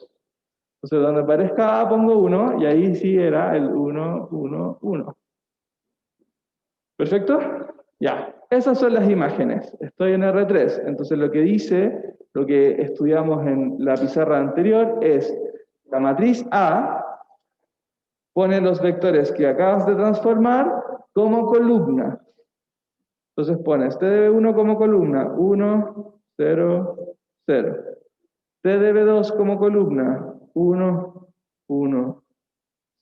Entonces, donde aparezca A pongo 1, y ahí sí era el 1, 1, 1. ¿Perfecto? Ya. Esas son las imágenes. Estoy en R3. Entonces, lo que dice, lo que estudiamos en la pizarra anterior es la matriz A pone los vectores que acabas de transformar como columna. Entonces pones T de B1 como columna, 1, 0, 0. T de B2 como columna, 1, 1,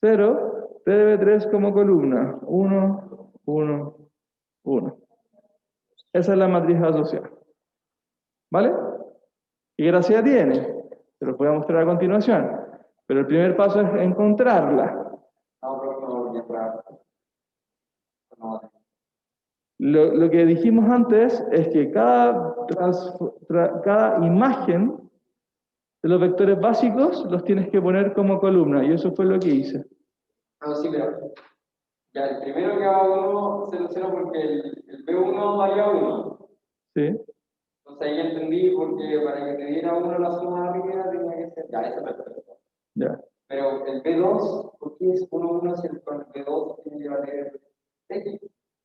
0. T de B3 como columna, 1, 1, 1. Esa es la matriz asociada. ¿Vale? ¿Qué gracia tiene? Se lo voy a mostrar a continuación. Pero el primer paso es encontrarla. Lo que dijimos antes es que cada imagen de los vectores básicos los tienes que poner como columna, y eso fue lo que hice. No, sí, pero ya el primero que haga 1, 0, 0, porque el B1 valía 1. ¿Sí? Entonces ahí entendí, porque para que te diera 1 la suma arriba tenía que ser. Ya, eso es perfecto. Ya. Pero el B2, ¿por qué es 1, 1 si el B2 tiene que valer X?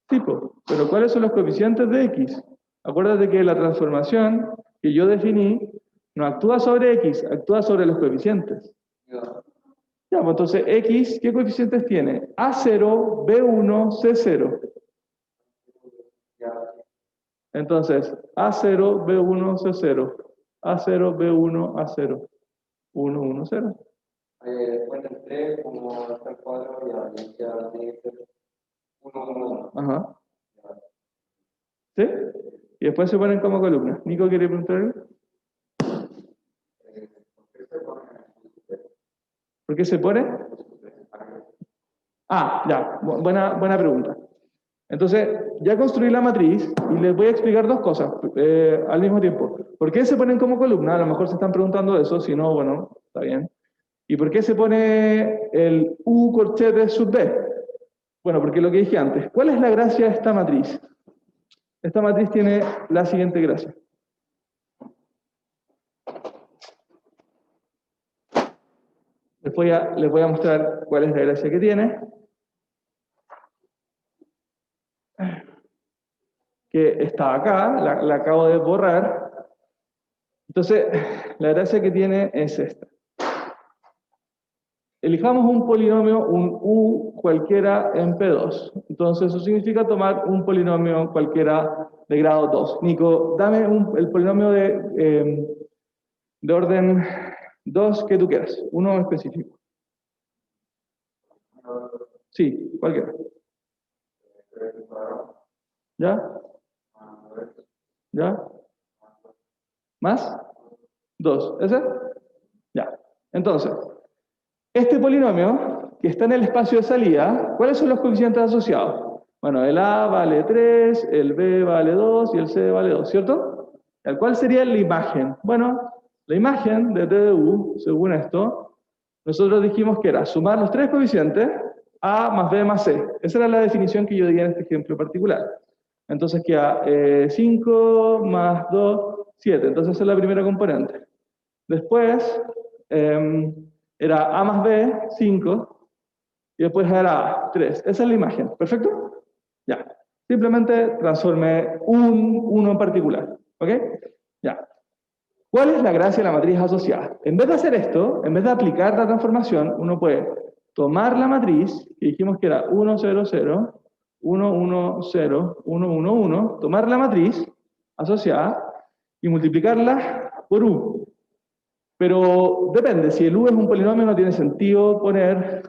Tipo, pero ¿cuáles son los coeficientes de X? Acuérdate que la transformación que yo definí no actúa sobre X, actúa sobre los coeficientes. Ya, pues entonces X, ¿qué coeficientes tiene? A0, B1, C0. Entonces, A0, B1, C0. A0, B1, A0. 1, 1, 0. Después del 3, como hasta el 4, ya tiene que ser 1, 1. Ajá. ¿Sí? Y después se ponen como columna. ¿Nico quiere preguntar algo? ¿Por qué se pone? Ah, ya, buena pregunta. Entonces, ya construí la matriz y les voy a explicar dos cosas al mismo tiempo. ¿Por qué se ponen como columna? A lo mejor se están preguntando eso, si no, bueno, está bien. ¿Y por qué se pone el U corchete sub B? Bueno, porque lo que dije antes. ¿Cuál es la gracia de esta matriz? Esta matriz tiene la siguiente gracia. Les voy a mostrar cuál es la gracia que tiene. que está acá, la acabo de borrar. Entonces, la gracia que tiene es esta. Elijamos un polinomio, un u cualquiera en P2. Entonces, eso significa tomar un polinomio cualquiera de grado 2. Nico, dame el polinomio de orden 2 que tú quieras, uno específico. Sí, cualquiera. ¿Ya? ¿Ya? ¿Más? 2. ¿Ese? Ya. Entonces, este polinomio que está en el espacio de salida, ¿cuáles son los coeficientes asociados? Bueno, el A vale 3, el B vale 2 y el C vale 2, ¿cierto? ¿Cuál sería la imagen? Bueno, la imagen de T de U, según esto, nosotros dijimos que era sumar los tres coeficientes, A más B más C. Esa era la definición que yo di en este ejemplo particular. Entonces queda 5 más 2, 7. Entonces esa es la primera componente. Después era A más B, 5, y después era A, 3. Esa es la imagen. ¿Perfecto? Ya. Simplemente transformé uno en particular. ¿Ok? Ya. ¿Cuál es la gracia de la matriz asociada? En vez de hacer esto, en vez de aplicar la transformación, uno puede tomar la matriz, que dijimos que era 1, 0, 0, 1, 1, 0, 1, 1, 1, tomar la matriz asociada y multiplicarla por U. Pero depende, si el U es un polinomio no tiene sentido poner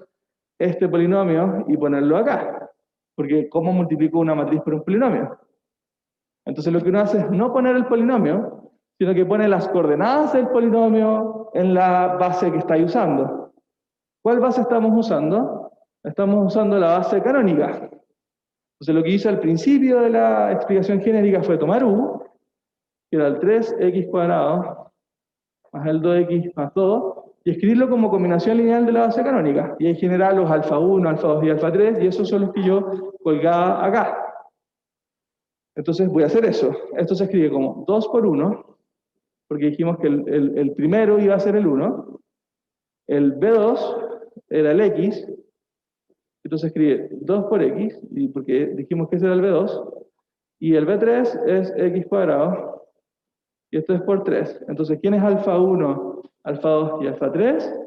este polinomio y ponerlo acá. Porque ¿cómo multiplico una matriz por un polinomio? Entonces lo que uno hace es no poner el polinomio, sino que pone las coordenadas del polinomio en la base que estáis usando. ¿Cuál base estamos usando? Estamos usando la base canónica. Entonces lo que hice al principio de la explicación genérica fue tomar U, que era el 3x cuadrado, más el 2x más 2, y escribirlo como combinación lineal de la base canónica. Y ahí generar los alfa 1, alfa 2 y alfa 3, y esos son los que yo colgaba acá. Entonces voy a hacer eso. Esto se escribe como 2 por 1, porque dijimos que el primero iba a ser el 1, el B2 era el X, entonces escribe 2 por X, y porque dijimos que ese era el B2, y el B3 es X cuadrado, y esto es por 3. Entonces, ¿quién es alfa 1, alfa 2 y alfa 3?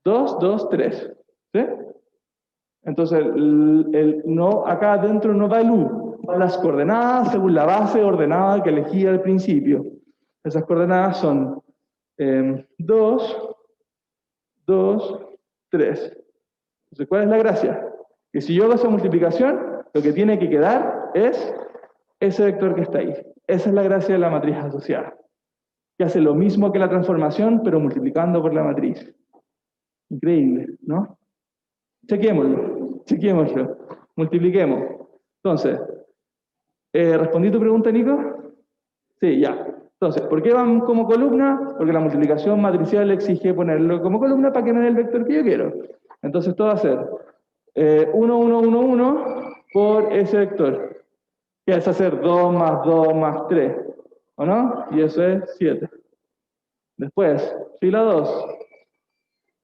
2, 2, 3. ¿Sí? Entonces, no, acá adentro no va el U, van las coordenadas según la base ordenada que elegí al principio. Esas coordenadas son 2, 2, 3. Entonces, ¿cuál es la gracia? Que si yo hago esa multiplicación, lo que tiene que quedar es ese vector que está ahí. Esa es la gracia de la matriz asociada. Que hace lo mismo que la transformación, pero multiplicando por la matriz. Increíble, ¿no? Chequémoslo. Multipliquemos. Entonces, ¿respondí tu pregunta, Nico? Sí, ya. Entonces, ¿por qué van como columna? Porque la multiplicación matricial exige ponerlo como columna para que me dé el vector que yo quiero. Entonces, esto va a ser 1, 1, 1, 1 por ese vector. Que es hacer 2 más 2 más 3. ¿O no? Y eso es 7. Después, fila 2.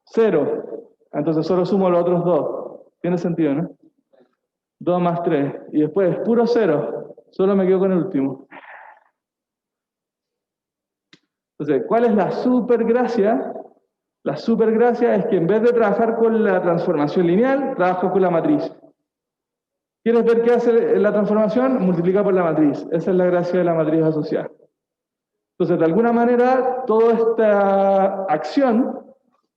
0. Entonces solo sumo los otros 2. Tiene sentido, ¿no? 2 más 3. Y después, puro 0. Solo me quedo con el último. Entonces, ¿cuál es la supergracia? La supergracia es que en vez de trabajar con la transformación lineal, trabajo con la matriz. ¿Quieres ver qué hace la transformación? Multiplica por la matriz. Esa es la gracia de la matriz asociada. Entonces, de alguna manera, toda esta acción,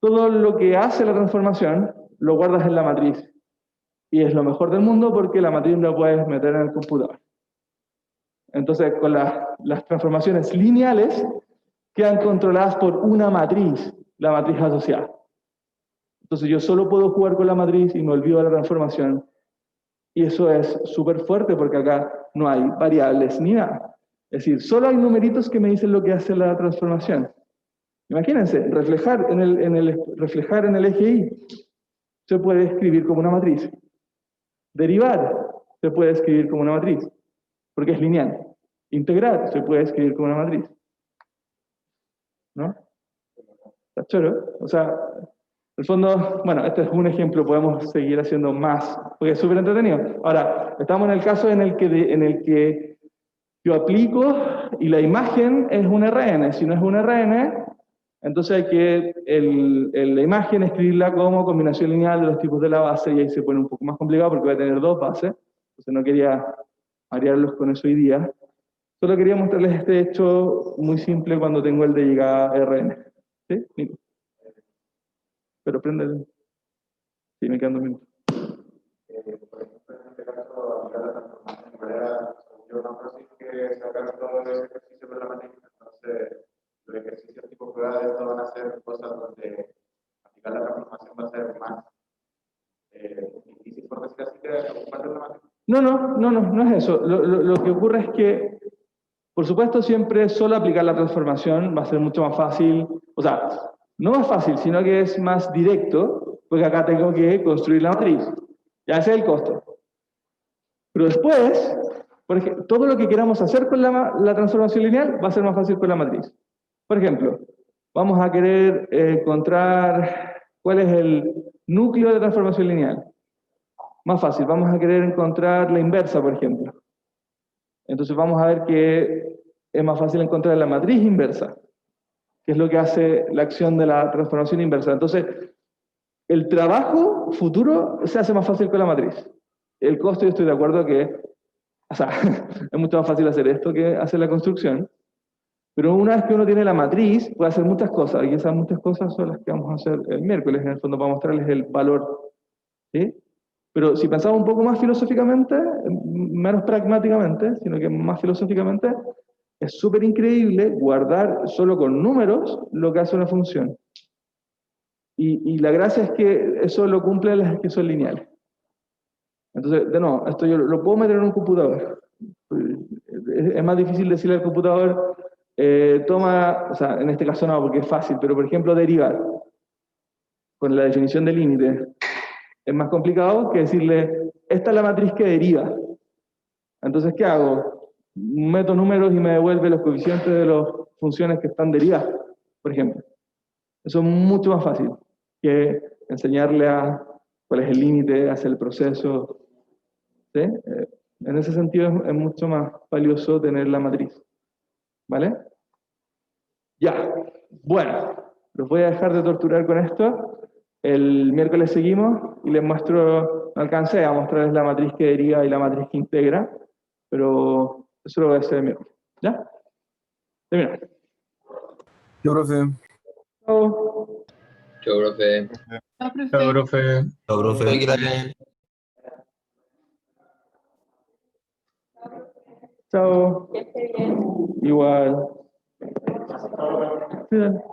todo lo que hace la transformación, lo guardas en la matriz. Y es lo mejor del mundo porque la matriz la puedes meter en el computador. Entonces, con las transformaciones lineales, quedan controladas por una matriz, la matriz asociada. Entonces, yo solo puedo jugar con la matriz y me olvido de la transformación. Y eso es súper fuerte porque acá no hay variables ni nada. Es decir, solo hay numeritos que me dicen lo que hace la transformación. Imagínense, reflejar en el eje Y se puede escribir como una matriz. Derivar se puede escribir como una matriz, porque es lineal. Integrar se puede escribir como una matriz. ¿No? ¿Está choro? O sea, en el fondo, bueno, este es un ejemplo, podemos seguir haciendo más, porque es súper entretenido. Ahora, estamos en el caso en el que Yo aplico y la imagen es un RN. Si no es un RN, entonces hay que la imagen escribirla como combinación lineal de los tipos de la base, y ahí se pone un poco más complicado porque va a tener dos bases. Entonces no quería marearlos con eso hoy día. Solo quería mostrarles este hecho muy simple cuando tengo el de llegada RN. ¿Sí? Nico. Pero prende el... Sí, me quedan 2 minutos. Por ejemplo, en este caso, hablar de la transformación de manera, yo no consigo que sacar todo el ejercicio de la matriz, entonces los ejercicios tipo prueba de esto van a ser cosas donde aplicar la transformación va a ser más difícil, por decir así, que ocupar la matriz. No es eso. Lo que ocurre es que, por supuesto, siempre solo aplicar la transformación va a ser mucho más fácil, o sea, no más fácil, sino que es más directo, porque acá tengo que construir la matriz. Ya ese es el costo. Pero después, por ejemplo, todo lo que queramos hacer con la transformación lineal va a ser más fácil con la matriz. Por ejemplo, vamos a querer encontrar cuál es el núcleo de transformación lineal. Más fácil, vamos a querer encontrar la inversa, por ejemplo. Entonces vamos a ver que es más fácil encontrar la matriz inversa, que es lo que hace la acción de la transformación inversa. Entonces, el trabajo futuro se hace más fácil con la matriz. El costo, yo estoy de acuerdo que, o sea, es mucho más fácil hacer esto que hacer la construcción, pero una vez que uno tiene la matriz, puede hacer muchas cosas, y esas muchas cosas son las que vamos a hacer el miércoles, en el fondo, para mostrarles el valor. ¿Sí? Pero si pensamos un poco más filosóficamente, menos pragmáticamente, sino que más filosóficamente, es súper increíble guardar solo con números lo que hace una función. Y la gracia es que eso lo cumplen las que son lineales. Entonces, de nuevo, esto yo lo puedo meter en un computador. Es más difícil decirle al computador, toma, o sea, en este caso no, porque es fácil, pero por ejemplo, derivar con la definición de límite. Es más complicado que decirle, esta es la matriz que deriva. Entonces, ¿qué hago? Meto números y me devuelve los coeficientes de las funciones que están derivadas, por ejemplo. Eso es mucho más fácil que enseñarle a cuál es el límite, hacer el proceso. ¿Sí? En ese sentido es mucho más valioso tener la matriz. ¿Vale? Ya. Bueno, los voy a dejar de torturar con esto. El miércoles seguimos y les muestro, no alcancé a mostrarles la matriz que deriva y la matriz que integra, pero eso lo voy a hacer el miércoles. ¿Ya? Termina. Yo, profe. Chao. Chao, profe. Chao, profe. Chao, profe. Chao, profe. Que la bien. Chao. Que esté bien. Igual. Sí, dale.